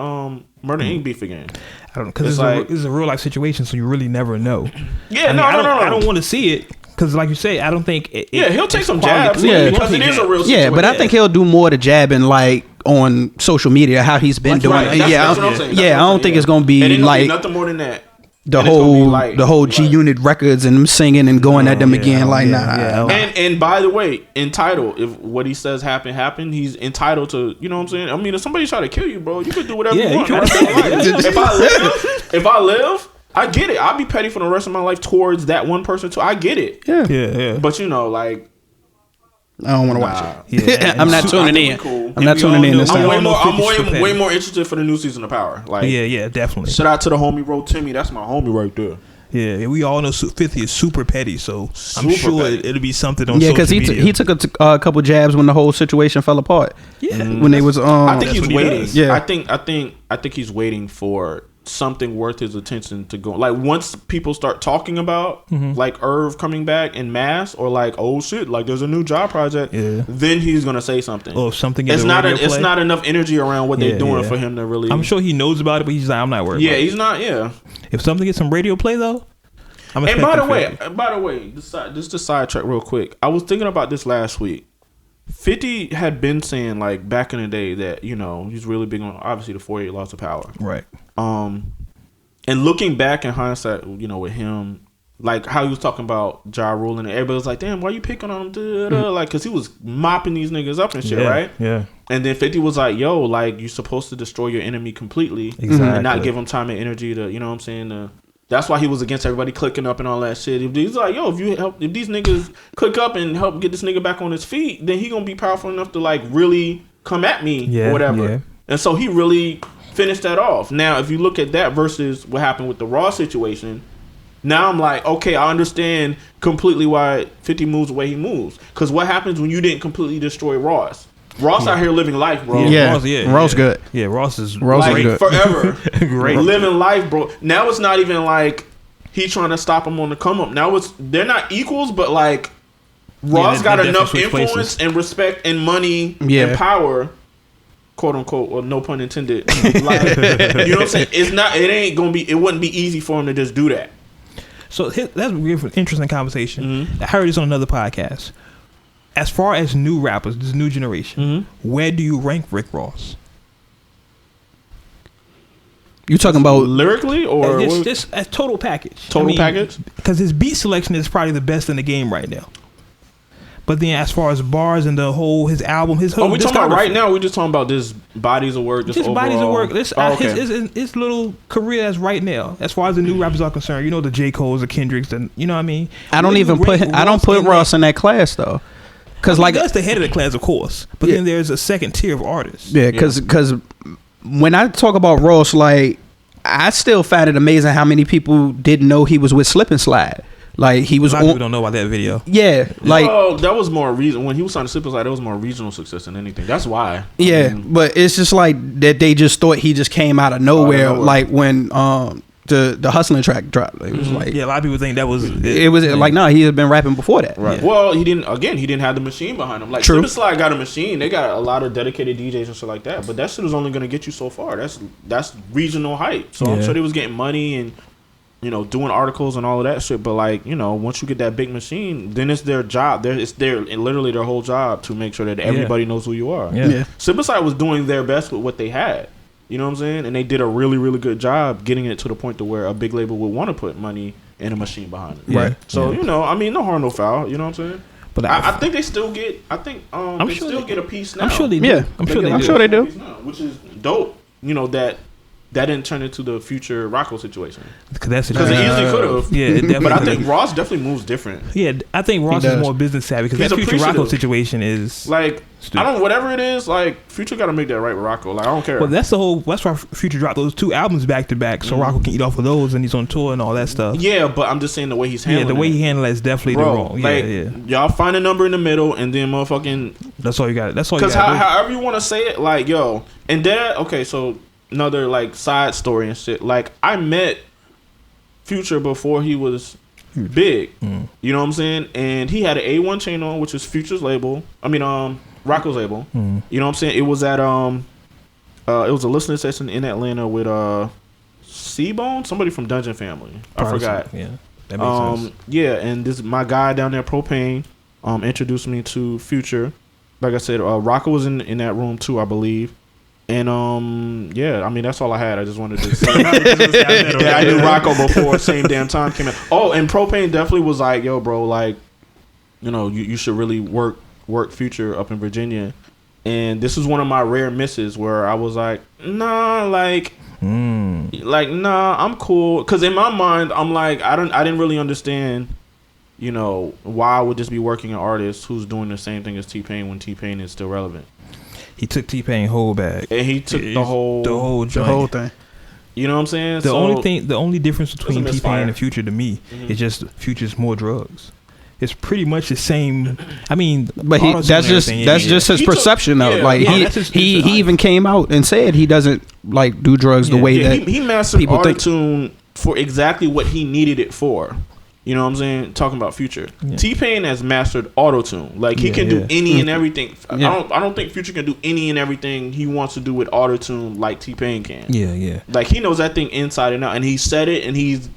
Murder Inc. beef again. I don't because It's it's, like- it's a real life situation, so you really never know. Yeah, I don't want to see it because, like you say, I don't think. Yeah, he'll take it's some quality- jabs. Yeah. Because it is a real situation. Yeah, but I think he'll do more to jabbing like on social media how he's been doing. Right, that's Yeah, what I'm saying. That's yeah. what I I'm don't saying, think yeah. it's gonna It be ain't gonna like be nothing more than that. the And it's gonna be whole like- the whole G like- Unit records and them singing and going at them again. Like nah. And by the way, entitled. If what he says happened, he's entitled to. You know what I'm saying? I mean, if somebody try to kill you, bro, you could do whatever Yeah, you want. you Rest of your life. can- if I live, I get it. I'll be petty for the rest of my life towards that one person too. I get it. Yeah. But you know, like, I don't want to watch it. Yeah. I'm not tuning in. cool. I'm not we all tuning in know- this I'm time. way more- way more interested for the new season of Power. Like, Yeah, definitely. shout out to the homie Ro Timmy. That's my homie right there. Yeah, we all know 50 is super petty, so I'm Super sure petty. it'll be something on Yeah, social because media. he took a couple jabs when the whole situation fell apart. Yeah. When they was I think that's he's what he waiting. does. Yeah. I think he's waiting for something worth his attention to go. Like, once people start talking about like Irv coming back in mass, or like, oh shit, like there's a new job project, then he's gonna say something. Or something. It's in not. radio It's play. not enough energy around what they're Yeah, doing yeah. for him to really. I'm sure he knows about it, but he's like, I'm not worried. Yeah, about it. he's not. Yeah. If something gets some radio play though, I'm And by the expecting way, just to sidetrack real quick, I was thinking about this last week. 50 had been saying, like, back in the day that, you know, he's really big on obviously the 48 Laws of Power. right. And looking back in hindsight, you know, with him, like how he was talking about Ja Rule, and everybody was like, damn, why you picking on him? Like, because he was mopping these niggas up and shit, right? Yeah. And then 50 was like, yo, like, you're supposed to destroy your enemy completely Exactly. and not give him time and energy to, you know what I'm saying? That's why he was against everybody clicking up and all that shit. He's like, yo, if these niggas click up and help get this nigga back on his feet, then he gonna be powerful enough to, like, really come at me or whatever. Yeah. And so he really finished that off. Now, if you look at that versus what happened with the Raw situation, now I'm like, okay, I understand completely why 50 moves the way he moves. Because what happens when you didn't completely destroy Ross? Ross out here living life, bro. Ross good. Yeah, Ross is like good. forever. Great. Living life, bro. Now it's not even like he trying to stop him on the come up. Now they're not equals, but like Ross got enough influence and respect and money and power, quote unquote, or no pun intended. Like, you know what I'm saying? It wouldn't be easy for him to just do that. So that's a really interesting conversation. I heard this on another podcast. As far as new rappers, this new generation, where do you rank Rick Ross? You talking about lyrically or just a total package? Package? Because his beat selection is probably the best in the game right now. But then, as far as bars and his album, his whole. Oh, we talking about right now? We just talking about this bodies of work, just overall. Bodies of work. His little career as right now, as far as the new rappers are concerned. You know, the J. Cole's, the Kendricks, and you know what I mean. I don't put Ross in that class though, because like that's the head of the class, of course. But then there's a second tier of artists. Yeah, because when I talk about Ross, like I still find it amazing how many people didn't know he was with Slip and Slide. Like he was. A lot of people don't know about that video. Yeah, like that was more reason when he was on the Slip and Slide. That was more regional success than anything. That's why. Yeah, but it's just like that. They just thought he just came out of nowhere. Like when the Hustling track dropped. It was like a lot of people think that was it was like no, he had been rapping before that. Right. Yeah. Well, he didn't have the machine behind him. Like Slip and Slide got a machine. They got a lot of dedicated DJs and shit like that. But that shit is only gonna get you so far. That's regional hype. So I'm sure they was getting money and doing articles and all of that shit. But like once you get that big machine, then it's their job. It's literally their whole job to make sure that everybody knows who you are. Yeah. Slip and Slide was doing their best with what they had. You know what I'm saying? And they did a really, really good job getting it to the point to where a big label would want to put money in a machine behind it. Right. So, no harm, no foul. You know what I'm saying? But I think they still get, they still get a piece now. I'm sure they do. Yeah. I'm sure they do. Which is dope, that didn't turn into the future Rocco situation. Because it easily could have. Yeah, it definitely. But I think Ross definitely moves different. Yeah, I think Ross is more business savvy because that future Rocco situation is like stupid. Whatever it is, like Future got to make that right with Rocco. Like I don't care. Well, that's why Future dropped those 2 albums back to back, so Rocco can eat off of those, and he's on tour and all that stuff. Yeah, but I'm just saying the way he's handling. Yeah, the way he handled it is definitely the wrong. Y'all find a number in the middle, and then motherfucking. That's all you got. That's all. Because however you want to say it, like and then so. Another like side story and shit. Like I met Future before he was big. You know what I'm saying? And he had an A1 chain on, which is Future's label. Rocco's label. You know what I'm saying? It was at it was a listening session in Atlanta with C-Bone, somebody from Dungeon Family. I forgot. Yeah, that makes sense. Yeah, and this my guy down there, Propane, introduced me to Future. Like I said, Rocco was in that room too, I believe. And that's all I had. I just wanted to say I knew Rocco before same damn time came in. Oh, and Propane definitely was like, yo, bro, like, you should really work Future up in Virginia. And this is one of my rare misses where I was like, nah, like nah, I'm cool. Cause in my mind, I'm like, I didn't really understand, why I would just be working an artist who's doing the same thing as T-Pain when T-Pain is still relevant. He took T-Pain whole bag. And he took the whole thing. You know what I'm saying? The only difference between T-Pain and Future to me is just Future's more drugs. It's pretty much the same. I mean, but that's just his perception though. Like he even came out and said he doesn't like do drugs the way that he mastered autotune for exactly what he needed it for. You know what I'm saying? Talking about Future. Yeah. T-Pain has mastered auto-tune. Like, he can do any and everything. Yeah. I don't think Future can do any and everything he wants to do with auto-tune like T-Pain can. Yeah. Like, he knows that thing inside and out. And he said it, and he's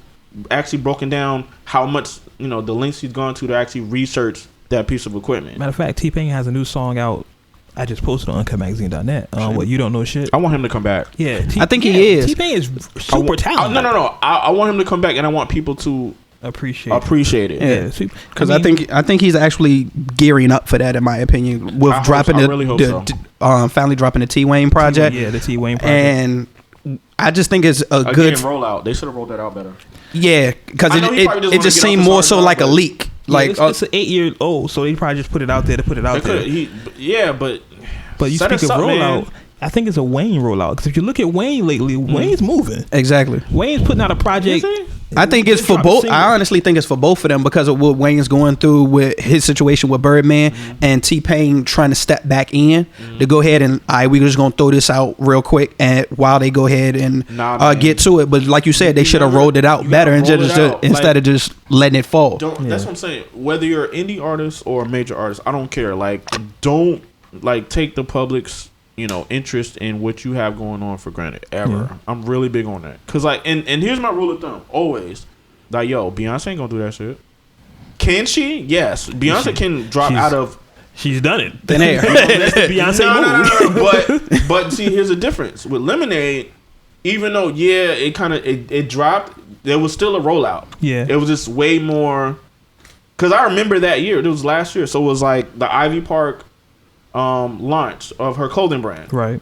actually broken down how much, the lengths he's gone to actually research that piece of equipment. Matter of fact, T-Pain has a new song out. I just posted on uncutmagazine.net. What, you don't know shit? I want him to come back. Yeah. I think he is. T-Pain is super talented. No. I want him to come back, and I want people to appreciate it. Yeah, because I think he's actually gearing up for that, in my opinion, with finally dropping the T Wayne project. The T Wayne project, and I just think it's a good rollout. They should have rolled that out better. Yeah, because it just seemed more so like a leak. Like it's an 8-year-old, so they probably just put it out there to put it out there. But you speak of rollout. Man. I think it's a Wayne rollout, because if you look at Wayne lately, Wayne's moving. Exactly. Wayne's putting out a project. I think it's for both. I honestly think it's for both of them because of what Wayne's going through with his situation with Birdman and T-Pain trying to step back in to go ahead and we just gonna throw this out real quick and while they go ahead and get to it. But like you said, they should have rolled it out better and instead of just letting it fall. That's what I'm saying. Whether you're an indie artist or a major artist, I don't care. Like, don't take the public's interest in what you have going on for granted ever. I'm really big on that because and here's my rule of thumb always, Beyonce ain't gonna do that shit. Can she? Yes, Beyonce can drop out of. She's done it. Thin air. That's the Beyonce move. But see, here's the difference with Lemonade. Even though it dropped, there was still a rollout. Yeah, it was just way more. Because I remember that year. It was last year, so it was like the Ivy Park launch of her clothing brand. Right.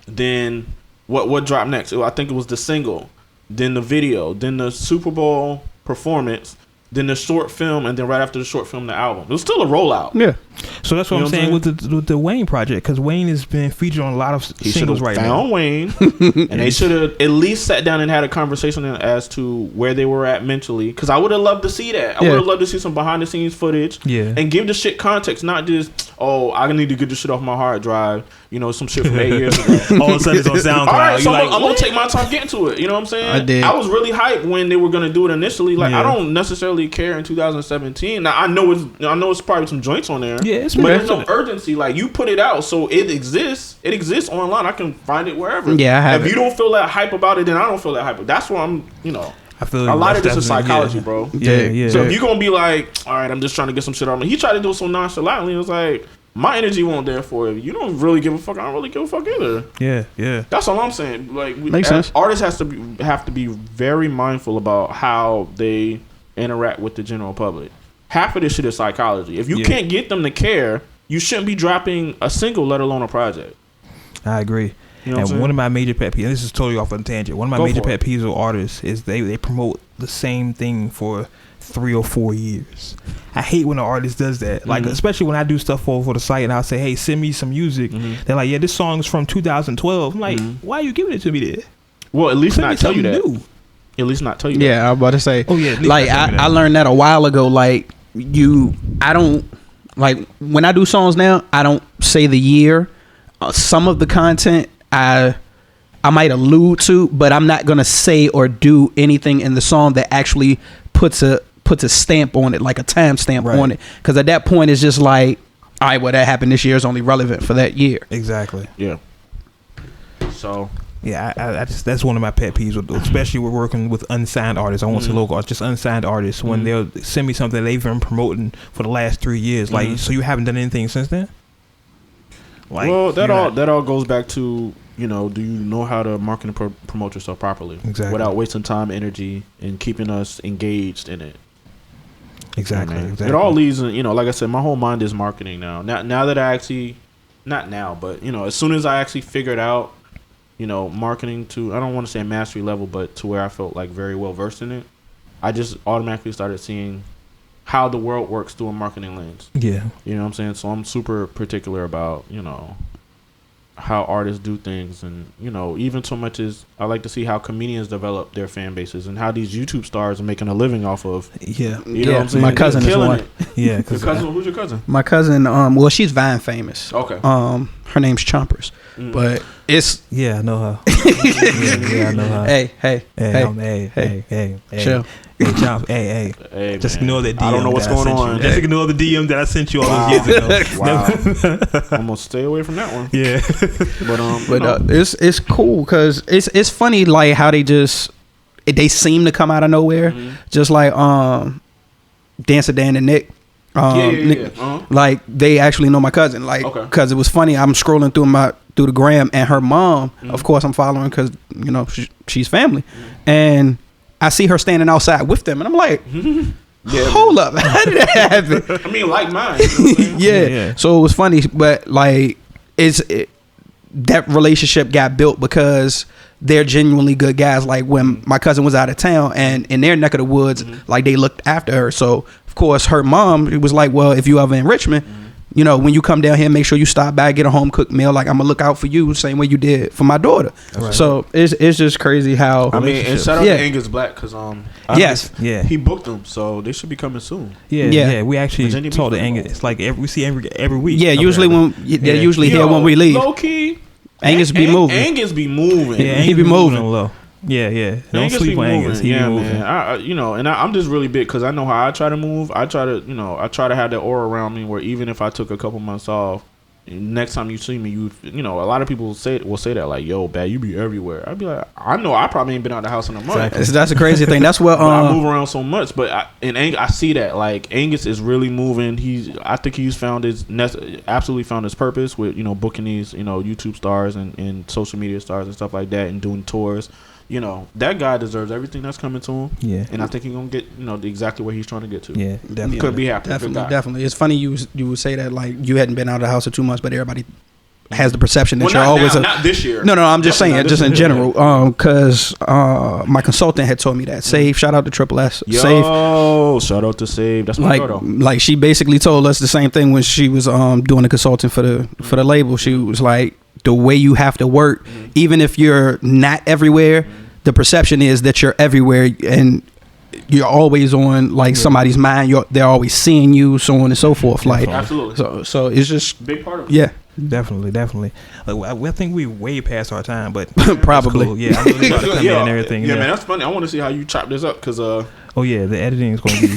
Then what dropped next? I think it was the single, then the video, then the Super Bowl performance, then the short film, and then right after the short film, the album. It was still a rollout. Yeah. So that's what I'm saying with the Wayne project, because Wayne has been featured on a lot of singles right now. Found Wayne, and they should have at least sat down and had a conversation as to where they were at mentally. Because I would have loved to see that. I would have loved to see some behind the scenes footage. Yeah. And give the shit context, not just I need to get this shit off my hard drive. Some shit from 8 years ago. All of a sudden it's on SoundCloud. All right, so I'm gonna take my time getting to it. You know what I'm saying? I did. I was really hyped when they were gonna do it initially. I don't necessarily care in 2017. Now I know it's probably some joints on there. Yeah, it's but there's no urgency. You put it out, so it exists. It exists online. I can find it wherever. Yeah, I have If you don't feel that hype about it, then I don't feel that hype. That's why I'm. I feel a lot of this is psychology, bro. Yeah. So if you're gonna be like, all right, I'm just trying to get some shit on me. He tried to do it so nonchalantly. It was like, my energy won't there for it. You don't really give a fuck. I don't really give a fuck either. Yeah. That's all I'm saying. Makes sense. Artists have to be very mindful about how they interact with the general public. Half of this shit is psychology. If you can't get them to care, you shouldn't be dropping a single, let alone a project. I agree. And one of my major pet peeves, and this is totally off on a tangent, one of my major pet peeves with artists is they promote the same thing for 3 or 4 years. I hate when an artist does that. Especially when I do stuff for the site and I'll say, hey, send me some music. They're like, yeah, this song's from 2012. I'm like, why are you giving it to me there? Well, at least not tell you that. New. At least not tell you that. Yeah, I was about to say. Oh, yeah. I learned that a while ago. I don't, when I do songs now, I don't say the year. Some of the content I might allude to, but I'm not going to say or do anything in the song that actually puts a stamp on it, like a time stamp on it. Because at that point, it's just like, all right, that happened this year is only relevant for that year. Exactly. Yeah. So. Yeah, I just that's one of my pet peeves, especially with working with unsigned artists. I won't say local artists, just unsigned artists. When they'll send me something they've been promoting for the last 3 years, so you haven't done anything since then? That all goes back to do you know how to market and promote yourself properly, without wasting time, energy, and keeping us engaged in it. Exactly. It all leads in, like I said, my whole mind is marketing now. Now that I actually, not now, but as soon as I actually figured out, marketing to, I don't want to say mastery level, but to where I felt very well versed in it, I just automatically started seeing how the world works through a marketing lens. Yeah. You know what I'm saying? So I'm super particular about, how artists do things, and even so much as I like to see how comedians develop their fan bases and how these YouTube stars are making a living off of. Yeah. You know what I'm saying? My cousin is one. Yeah. Who's your cousin? My cousin, well, she's Vine famous. Okay. Her name's Chompers. But it's I know her. I know her. Hey, chill. Hey, Chomp. Hey. Just ignore that DM. I don't know what's going on. Just ignore the DM that I sent you all those years ago. Wow. I'm gonna stay away from that one. Yeah. But it's cool because it's funny how they seem to come out of nowhere, just like Dancer Dan and Nick. Nick, they actually know my cousin, because it was funny. I'm scrolling through the gram, and her mom, of course, I'm following because she's family, and I see her standing outside with them, and I'm like, hold up, how did that happen? I mean, like mine. Yeah. So it was funny, but that relationship got built because they're genuinely good guys. Like when my cousin was out of town and in their neck of the woods, they looked after her. So of course her mom was like, well, if you ever in Richmond, you know, when you come down here, make sure you stop by, get a home cooked meal. Like, I'm gonna look out for you the same way you did for my daughter. Right. So it's just crazy how. I mean, and shout out to Angus Black because he booked them, so they should be coming soon. Yeah. We actually told the Angus. It's like we see every week. Yeah, usually they're usually here when we leave. Low key, Angus be moving. Angus be moving. Yeah, he be moving low. Yeah. Don't sleep on Angus. He be moving. Man. I'm just really big because I know how I try to move. I try to have that aura around me where even if I took a couple months off, next time you see me, a lot of people will say that like, yo, Bad, you be everywhere. I'd be like, I know I probably ain't been out the house in a month. Exactly. That's a crazy thing. That's what I move around so much, but I see that like Angus is really moving. I think he's absolutely found his purpose with booking these YouTube stars and social media stars and stuff like that and doing tours. That guy deserves everything that's coming to him. Yeah, and I think he's gonna get exactly where he's trying to get to. Yeah, definitely. Could be happy. Definitely. It's funny you would say that like you hadn't been out of the house for 2 months, but everybody has the perception that you're always not this year. No, I'm just saying, just in general. Because my consultant had told me that. Save, shout out to Triple S. Save. Shout out to Save. That's my girl. Like she basically told us the same thing when she was doing the consulting for the label. She was like, the way you have to work, even if you're not everywhere, the perception is that you're everywhere and you're always on like somebody's mind. They're always seeing you, so on and so forth. Like, absolutely. So it's just big part of it. Yeah, definitely. Like, I think we way past our time, but probably. Cool. Yeah, I'm really about to come in and everything. Yeah, man, that's funny. I want to see how you chop this up because oh yeah, the editing is going to be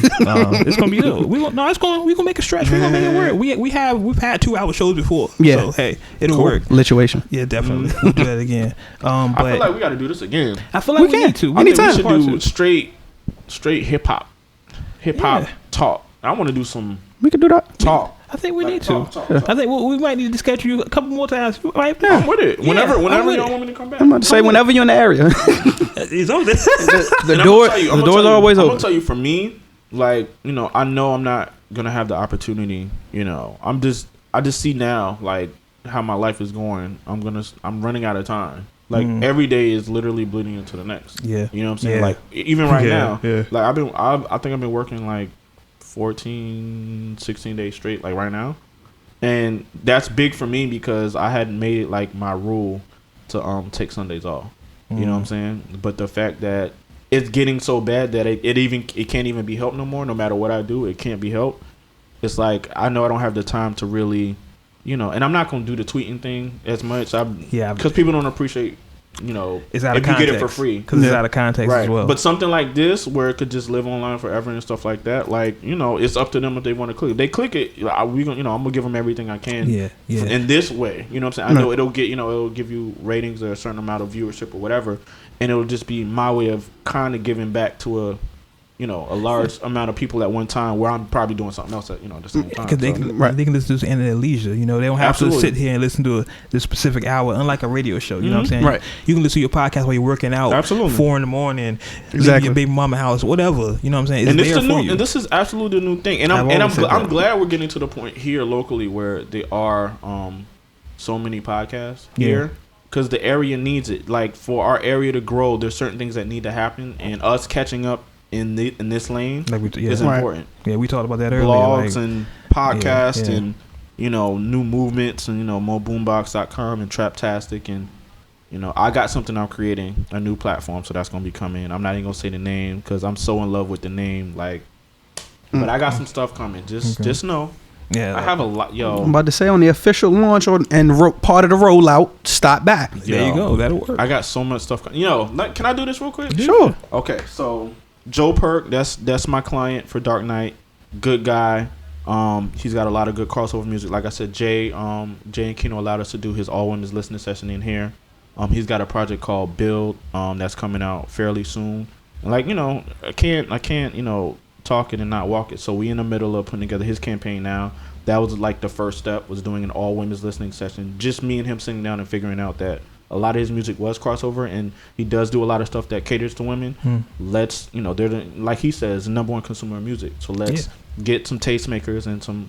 it's going to be good. We're going to make a stretch. We're going to make it work. We've had 2-hour shows before. Yeah. So hey, it'll work. Lituation. Yeah, definitely. We'll do that again. But I feel like we got to do this again. I feel like we need to. Anytime. We should do straight hip hop talk. I want to do some. We could do that. Talk. I think we need to. Talk. I think we might need to schedule you a couple more times. Right? Yeah. I'm with it. Whenever y'all want me to come back. I'm about to say whenever you're in the area. It's over there. The doors are always open. I'm gonna tell you, for me, like I know I'm not gonna have the opportunity. I just see now like how my life is going. I'm running out of time. Like every day is literally bleeding into the next. Yeah. You know what I'm saying? Yeah. Like even right now, like I think I've been working like 14, 16 days straight, like right now. And that's big for me because I hadn't made it like my rule to take Sundays off. You know what I'm saying? But the fact that it's getting so bad that it can't even be helped no more. No matter what I do, it can't be helped. It's like I know I don't have the time to really, and I'm not gonna do the tweeting thing as much. Because people don't appreciate. It's out of if context. You get it for free because it's out of context as well. But something like this, where it could just live online forever and stuff like that, like it's up to them if they want to click. If they click it, I'm gonna give them everything I can. Yeah. In this way, you know what I'm saying? I know it'll get it'll give you ratings or a certain amount of viewership or whatever, and it'll just be my way of kind of giving back to a large amount of people at one time where I'm probably doing something else at the same time. Because they can listen to it in their leisure. They don't have to sit here and listen to this specific hour, unlike a radio show. You know what I'm saying? Right. You can listen to your podcast while you're working out. Absolutely. 4 a.m. Exactly. Your baby mama house, whatever. You know what I'm saying? It's there for you. And this is absolutely the new thing. And I'm glad we're getting to the point here locally where there are so many podcasts here. Because the area needs it. Like for our area to grow, there's certain things that need to happen, and us catching up in this lane is important. Yeah, we talked about that earlier. Blogs and podcasts and new movements and moboombox.com and Traptastic and I got something I'm creating, a new platform, so that's gonna be coming. I'm not even gonna say the name because I'm so in love with the name, but I got some stuff coming. Just know. Yeah, I have a lot, yo. I'm about to say on the official launch and part of the rollout, stop back. There you go. That'll work. I got so much stuff. Can I do this real quick? Sure. Okay, so Joe Perk, that's my client for Darknight. Good guy. He's got a lot of good crossover music. Like I said, Jay and Keno allowed us to do his all women's listening session in here. He's got a project called Build that's coming out fairly soon. And I can't talk it and not walk it. So we in the middle of putting together his campaign now. That was like the first step, was doing an all women's listening session. Just me and him sitting down and figuring out that a lot of his music was crossover, and he does do a lot of stuff that caters to women. Let's, they're like he says, the number one consumer of music. So let's get some tastemakers and some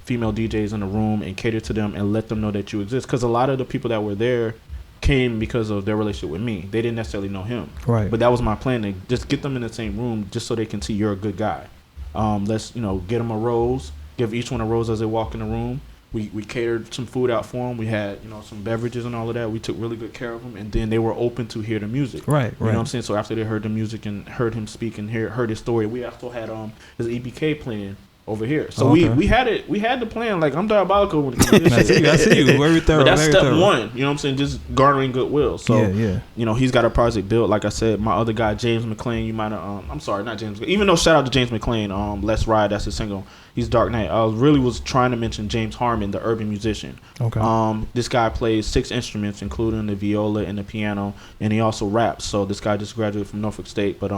female DJs in the room and cater to them and let them know that you exist. Because a lot of the people that were there came because of their relationship with me. They didn't necessarily know him. Right. But that was my plan, to just get them in the same room just so they can see you're a good guy. Let's, get them a rose give each one a rose as they walk in the room. We catered some food out for them. We had, you know, some beverages and all of that. We took really good care of them, and then they were open to hear the music. Right. You know what I'm saying? So after they heard the music and heard him speak and heard his story, we also had his EBK playing over here. So we had the plan. Like, I'm diabolical when it comes to this shit. I see you. Very thorough. But that's very step thorough. one. You know what I'm saying? Just garnering goodwill. So yeah. you know, he's got a project built. Like I said, my other guy, James McClain, you might have I'm sorry, not James. Even though shout out to James McClain, Let's Ride, that's his single. He's Darknight. I was trying to mention James Harmon, the urban musician. Okay. This guy plays 6 instruments, including the viola and the piano, and he also raps. So this guy just graduated from Norfolk State, but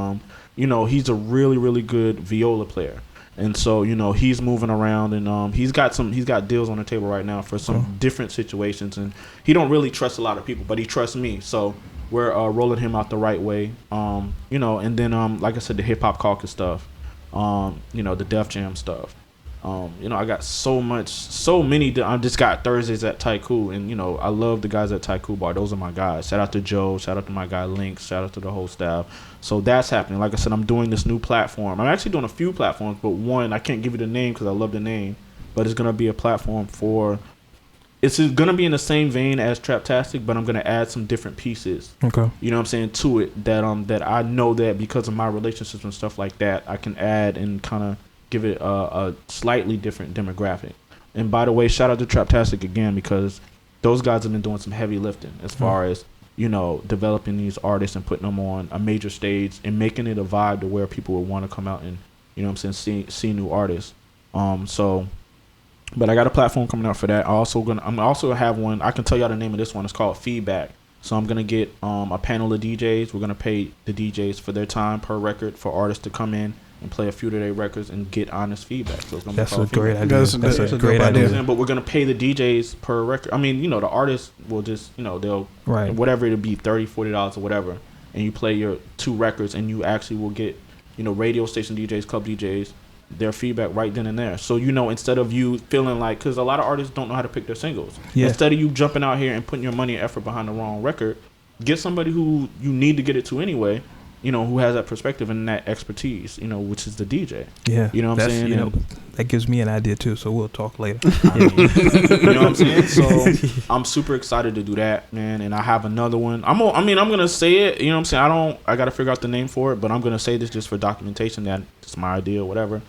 you know, he's a really, really good viola player. And so, you know, he's moving around, and he's got deals on the table right now for some different situations, and he don't really trust a lot of people, but he trusts me. So we're rolling him out the right way. You know, and then like I said, the HipHopCaucus stuff, you know, the Def Jam stuff. You know, I got so many. I just got Thursdays at Taiku, and you know, I love the guys at Taiku Bar. Those are my guys. Shout out to Joe. Shout out to my guy Lynx. Shout out to the whole staff. So that's happening. Like I said, I'm doing this new platform. I'm actually doing a few platforms, but one I can't give you the name because I love the name. But it's gonna be a platform for. It's gonna be in the same vein as Traptastic, but I'm gonna add some different pieces. Okay. You know what I'm saying, to it that I know that because of my relationships and stuff like that, I can add and kind of give it a slightly different demographic. And by the way, shout out to Traptastic again, because those guys have been doing some heavy lifting as far as, you know, developing these artists and putting them on a major stage and making it a vibe to where people would want to come out and, you know what I'm saying, see new artists. So, but I got a platform coming out for that. I'm also have one. I can tell y'all the name of this one. It's called Feedback. So I'm gonna get a panel of DJs. We're gonna pay the DJs for their time per record for artists to come in and play a few of their records and get honest feedback. So it's gonna That's be a great feedback. idea. That's a great idea. But we're gonna pay the DJs per record. I mean, you know, the artists will just, you know, they'll whatever it'll be, $30, $40 or whatever, and you play your 2 records, and you actually will get, you know, radio station DJs, club DJs, their feedback right then and there. So, you know, instead of you feeling like, because a lot of artists don't know how to pick their singles. Yeah. Instead of you jumping out here and putting your money and effort behind the wrong record, get somebody who you need to get it to anyway, you know, who has that perspective and that expertise, you know, which is the DJ. Yeah. You know what I'm saying? You know, that gives me an idea too, so we'll talk later. You know what I'm saying? So I'm super excited to do that, man. And I have another one. I'm going to say it, you know what I'm saying? I got to figure out the name for it, but I'm going to say this just for documentation that it's my idea or whatever.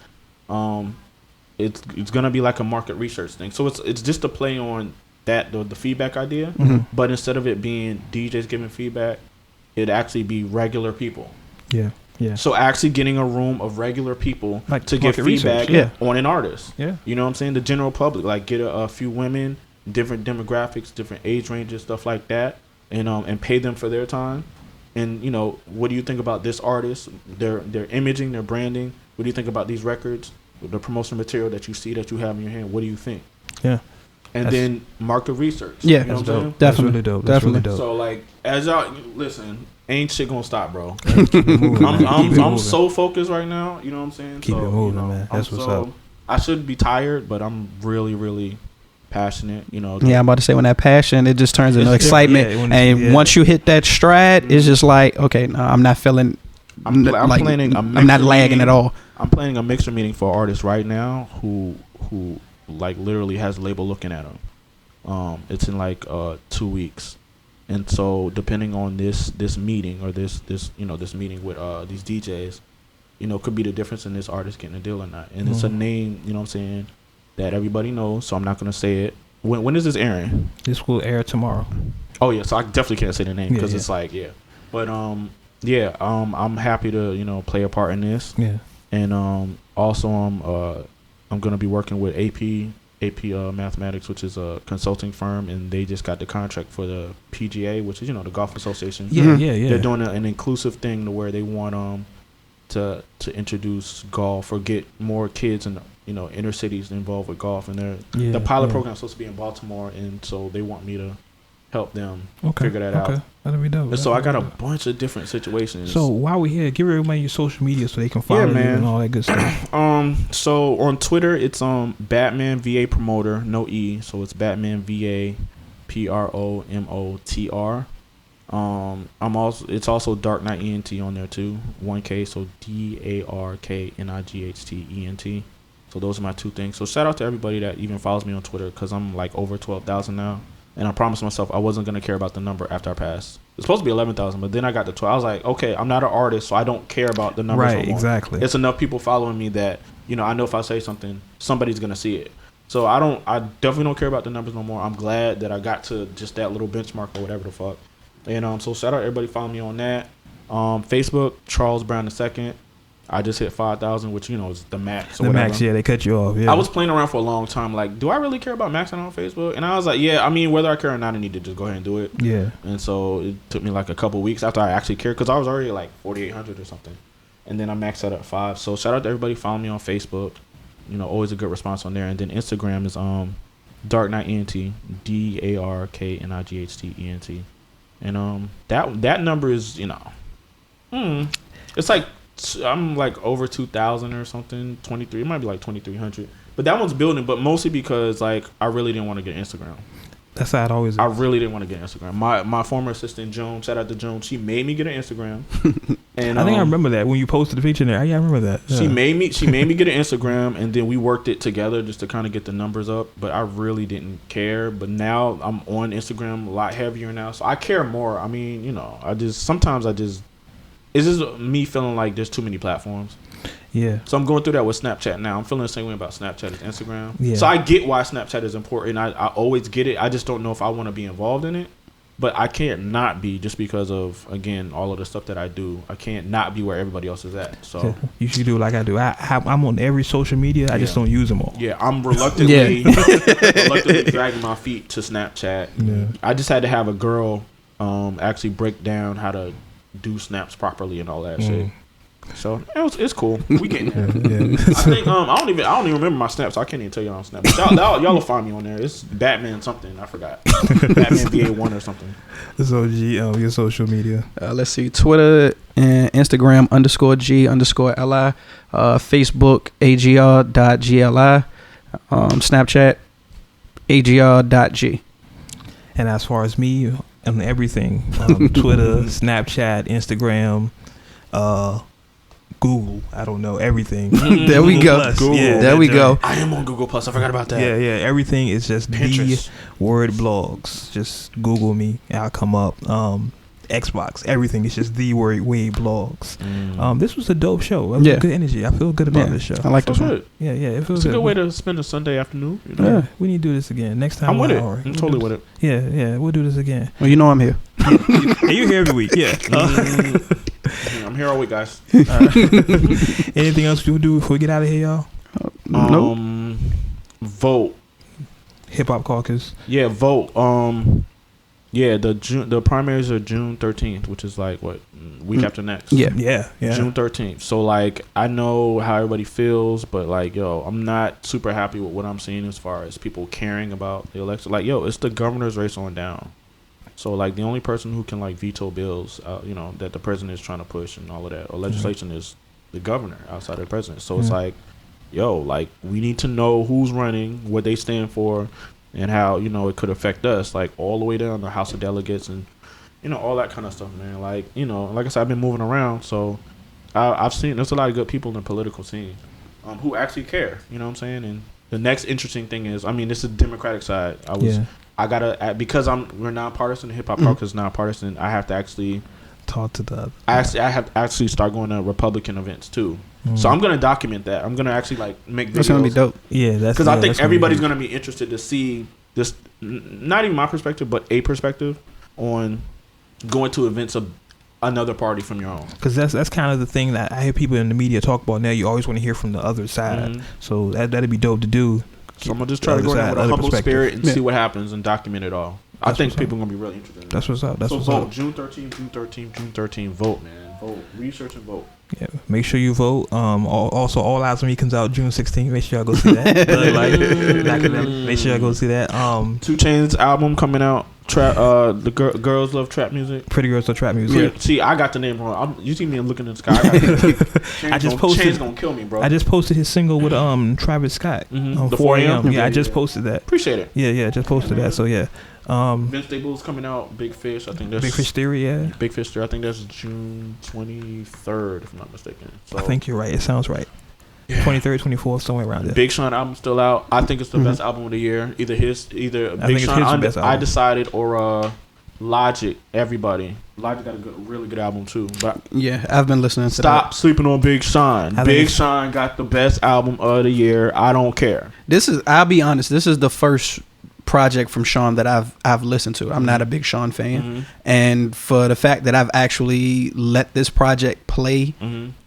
It's going to be like a market research thing. So it's just a play on that, the feedback idea, but instead of it being DJs giving feedback, it'd actually be regular people. Yeah. So actually getting a room of regular people like to give feedback on an artist. Yeah. You know what I'm saying? The general public, like get a few women, different demographics, different age ranges, stuff like that, and pay them for their time. And, you know, what do you think about this artist, their imaging, their branding? What do you think about these records, the promotional material that you see that you have in your hand? What do you think? Yeah. And then market research. Yeah, you know that's dope. Definitely. That's really dope. So, like, as y'all listen, ain't shit gonna stop, bro. I'm so focused right now. You know what I'm saying? Keep it moving, man. That's what's up. I should be tired, but I'm really, really passionate. You know. Yeah, I'm about to say, when that passion, it just turns into excitement. Once you hit that stride, it's just like, okay, no, I'm not feeling. I'm planning. I'm not lagging at all. I'm planning a mixer meeting for artists right now who like literally has a label looking at them. It's in like 2 weeks, and so depending on this meeting or this meeting with these DJs, you know, could be the difference in this artist getting a deal or not. And it's a name, you know what I'm saying, that everybody knows. So I'm not gonna say it. When is this airing? This will air tomorrow. Oh yeah, so I definitely can't say the name because it's like but I'm happy to, you know, play a part in this. Yeah. And also I'm gonna be working with AP Mathematics, which is a consulting firm, and they just got the contract for the PGA, which is, you know, the Golf Association. Yeah. They're doing an inclusive thing to where they want to introduce golf or get more kids in, you know, inner cities involved with golf. And the pilot program is supposed to be in Baltimore, and so they want me to help them figure that out. That'll be dope. And so I got a bunch of different situations. So while we're here, give everybody your social media so they can follow you and all that good stuff. So on Twitter, it's Batman VA Promoter, no E, so it's Batman VA PROMOTR. It's also Darknight ENT on there too, 1K, so DARKNIGHTENT. So those are my two things. So shout out to everybody that even follows me on Twitter, because I'm like over 12,000 now. And I promised myself I wasn't going to care about the number after I passed. It's supposed to be 11,000, but then I got to 12. I was like, okay, I'm not an artist, so I don't care about the numbers no more. Exactly. It's enough people following me that, you know, I know if I say something, somebody's going to see it. So I definitely don't care about the numbers no more. I'm glad that I got to just that little benchmark or whatever the fuck. And so shout out everybody following me on that. Facebook, Charles Brown II. I just hit 5,000, which, you know, is the max. Or whatever. Max, yeah, they cut you off. Yeah. I was playing around for a long time. Like, do I really care about maxing on Facebook? And I was like, yeah, I mean, whether I care or not, I need to just go ahead and do it. Yeah. And so it took me like a couple weeks after I actually cared, because I was already like 4,800 or something. And then I maxed out at 5. So shout out to everybody following me on Facebook. You know, always a good response on there. And then Instagram is Darknight ENT, DARKNIGHTENT. And that number is, you know, it's like, I'm like over 2,000 or something, 23. It might be like 2,300. But that one's building, but mostly because like I really didn't want to get Instagram. That's how it always is. I really didn't want to get Instagram. My former assistant Joan, shout out to Joan, she made me get an Instagram. And I think I remember that when you posted the picture there. Yeah, I remember that. Yeah. She made me get an Instagram, and then we worked it together just to kind of get the numbers up. But I really didn't care. But now I'm on Instagram a lot heavier now, so I care more. I mean, you know, sometimes it's just me feeling like there's too many platforms. Yeah. So I'm going through that with Snapchat now. I'm feeling the same way about Snapchat as Instagram. Yeah. So I get why Snapchat is important. I always get it. I just don't know if I want to be involved in it. But I can't not be, just because of, again, all of the stuff that I do. I can't not be where everybody else is at. So you should do like I do. I'm on every social media. I just don't use them all. Yeah, I'm reluctantly dragging my feet to Snapchat. Yeah. I just had to have a girl actually break down how to do snaps properly and all that shit. So it's cool. We getting there. Yeah. I think I don't even remember my snaps. So I can't even tell you on Snap. Y'all will find me on there. It's Batman something. I forgot. Batman VA1 or something. So your social media. Let's see. Twitter and Instagram _G_LI. Facebook AGR.GLI. Snapchat AGR.G. And as far as me, on everything, Twitter, Snapchat, Instagram, Google, I don't know, everything. There we go. Google. Yeah, there we go. I am on Google Plus. I forgot about that. Yeah. Everything is just Pinterest. The word blogs. Just Google me, and I'll come up. Xbox, everything is just the WordsWithWade blogs. This was a dope show. It was good energy. I feel good about this show. I like this one. Yeah. It feels it's good. A good way to spend a Sunday afternoon. You know? Yeah, we need to do this again next time. I'm with it. I'm totally with it. Yeah, we'll do this again. Well, you know I'm here. And you're here every week. Yeah. I'm here all week, guys. Anything else you do before we get out of here, y'all? Nope. Vote. HipHopCaucus. Yeah, vote. Yeah, the primaries are June 13th, which is like what, week after next. Yeah. June 13th. So like, I know how everybody feels, but like, yo, I'm not super happy with what I'm seeing as far as people caring about the election. Like, yo, it's the governor's race on down. So like, the only person who can like veto bills, you know, that the president is trying to push and all of that, or legislation, is the governor outside of the president. So it's like, yo, like, we need to know who's running, what they stand for, and how, you know, it could affect us, like, all the way down to House of Delegates and, you know, all that kind of stuff, man. Like, you know, like I said, I've been moving around, so I've seen there's a lot of good people in the political scene who actually care, you know what I'm saying? And the next interesting thing is, I mean, this is the Democratic side. I gotta, because we're nonpartisan, HipHopCaucus is nonpartisan, I have to actually talk to the I have to actually start going to Republican events too. So I'm gonna document that. I'm gonna actually like make videos. That's gonna be dope. Yeah, that's because I think everybody's gonna be interested to see this. Not even my perspective, but a perspective on going to events of another party from your own. Because that's kind of the thing that I hear people in the media talk about now. You always want to hear from the other side. So that'd be dope to do. So I'm gonna just try to go in with a humble spirit and see what happens and document it all. I think people are gonna be really interested in that. That's what's up. That's so what's vote up. June 13th. Vote, man. Vote. Research and vote. Yeah, make sure you vote. Also, All Eyes on Me comes out June 16th. Make sure y'all go see that. Make sure y'all go see that. 2 Chainz album coming out. The girls love trap music. Pretty Girls Love Trap Music. Yeah. See, I got the name wrong. You see me looking in the sky. Chainz gonna kill me, bro. I just posted his single with Travis Scott. The 4 a.m. Yeah, I just posted that. Appreciate it. Yeah, just posted that. So yeah. Vince Staples coming out. Big Fish. I think that's Big Fish Theory. Yeah. Big Fish Theory. I think that's June 23rd, if I'm not mistaken. So, I think you're right. It sounds right. 23rd, 24th, somewhere around there. Big Sean album still out. I think it's the best album of the year. Either Big Sean, I Decided, or Logic. Everybody. Logic got a really good album too. But yeah, I've been listening to Stop sleeping on Big Sean. Big Sean got the best album of the year. I don't care. I'll be honest, this is the first project from Sean that I've listened to. I'm not a big Sean fan, and for the fact that I've actually let this project play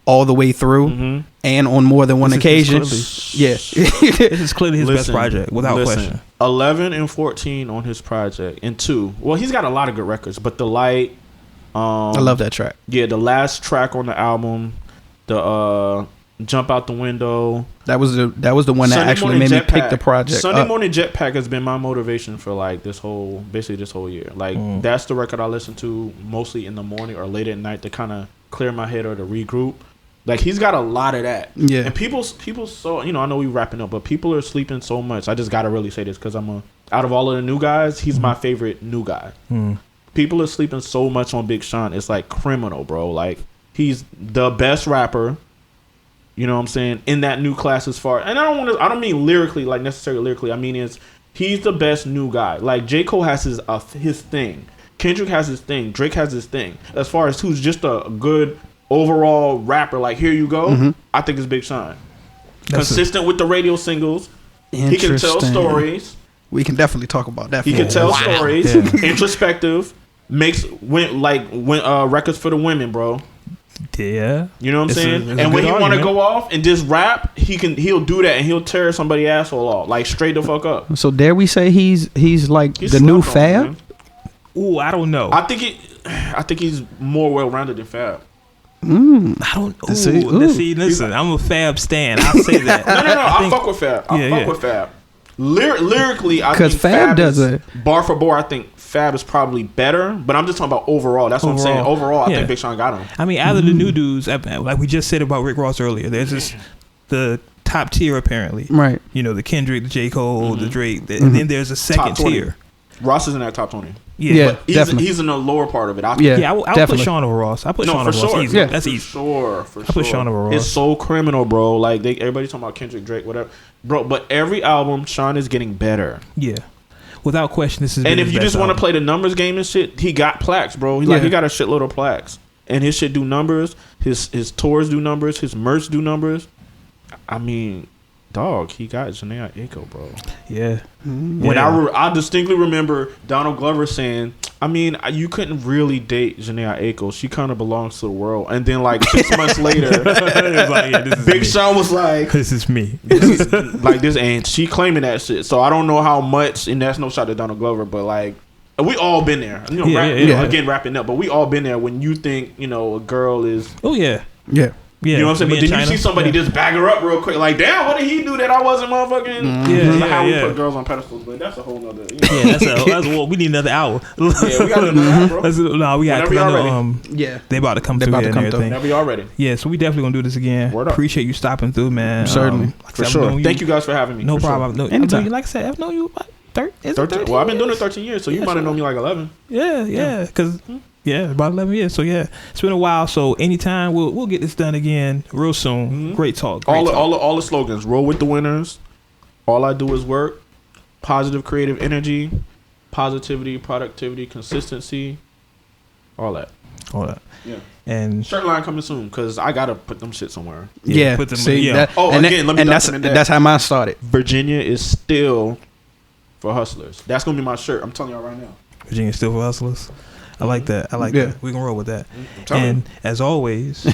all the way through and on more than one occasion, this is clearly his best project without question. 11 and 14 on his project, and 2. Well, he's got a lot of good records, but The Light. I love that track. Yeah, the last track on the album, the Jump Out the Window. That was the one that actually made me pick the project. Sunday Morning Jetpack has been my motivation for like this whole year. Like that's the record I listen to mostly in the morning or late at night to kind of clear my head or to regroup. Like he's got a lot of that. Yeah. And people so I know we wrapping up, but people are sleeping so much. I just gotta really say this because out of all of the new guys, he's my favorite new guy. People are sleeping so much on Big Sean. It's like criminal, bro. Like he's the best rapper. You know what I'm saying? In that new class as far, and I don't mean lyrically, like necessarily lyrically. I mean he's the best new guy. Like J. Cole has his thing. Kendrick has his thing. Drake has his thing. As far as who's just a good overall rapper, like here you go. I think it's Big Sean. Consistent with the radio singles. He can tell stories. We can definitely talk about that. He can tell stories. Yeah. Introspective. Went records for the women, bro. Yeah, you know what I'm saying. And when he want to go off and just rap, he'll do that and he'll tear somebody's asshole off, like straight the fuck up. So dare we say he's like the new Fab? Ooh, I don't know. I think he's more well rounded than Fab. I don't. Listen, I'm a Fab stan. I'll say that. No. I fuck with Fab. I fuck with Fab. Lyrically, I think Fab does it bar for bar. I think Fab is probably better, but I'm just talking about overall. That's what I'm saying. Overall, I think Big Sean got him. I mean, out of the new dudes, like we just said about Rick Ross earlier, there's just the top tier apparently. Right. You know, the Kendrick, the J. Cole, the Drake, and then there's a second tier. Ross is in that top 20. Yeah, but he's in the lower part of it. I put Sean over Ross. I put Sean over Ross. Easy. Yeah, that's easy. For sure. I put Sean over Ross. It's so criminal, bro. Like everybody's talking about Kendrick, Drake, whatever, bro. But every album, Sean is getting better. Yeah, without question, this is. And if you just want to play the numbers game and shit, he got plaques, bro. He got a shitload of plaques, and his shit do numbers. His tours do numbers. His merch do numbers. I mean, dog, he got Janae Aiko, bro. Yeah. When I distinctly remember Donald Glover saying, I mean, you couldn't really date Janae Aiko. She kind of belongs to the world. And then like 6 months later, Big Sean was like, this is me. This ain't she claiming that shit. So I don't know how much, and that's no shot at Donald Glover, but like, we all been there. Again, wrapping up, but we all been there when you think, a girl is. Oh, yeah. Yeah. You know what I'm saying? But then you see somebody just bag her up real quick. Like, damn, what did he do that I wasn't motherfucking? How we put girls on pedestals, but that's a whole nother. That's we need another hour. We got another hour, bro. We got another. They about to come through here and everything. Whenever y'all ready. Yeah, so we definitely gonna do this again. Appreciate you stopping through, man. Certainly, for sure. Thank you guys for having me. No problem. Anytime. Like I said, I've known you about 13. Well, I've been doing it 13 years, so you might have known me like 11. Yeah, because. Yeah, about 11 years. So yeah, it's been a while. So anytime we'll get this done again real soon. Great talk. All the slogans. Roll with the winners. All I do is work. Positive creative energy. Positivity, productivity, consistency. All that. Yeah. And shirt line coming soon because I gotta put them shit somewhere. Yeah. Put them. That's how mine started. Virginia is still for hustlers. That's gonna be my shirt. I'm telling y'all right now. Virginia is still for hustlers. I like that. That. We can roll with that. And as always,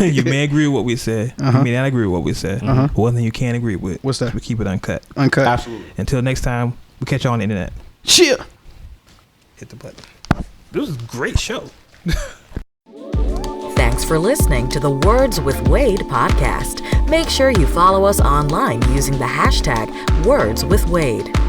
you may agree with what we said. You may not agree with what we said. But one thing you can't agree with. What's that? We keep it uncut. Absolutely. Until next time, we catch you on the internet. Cheer. Hit the button. This was a great show. Thanks for listening to the Words with Wade podcast. Make sure you follow us online using the hashtag WordsWithWade.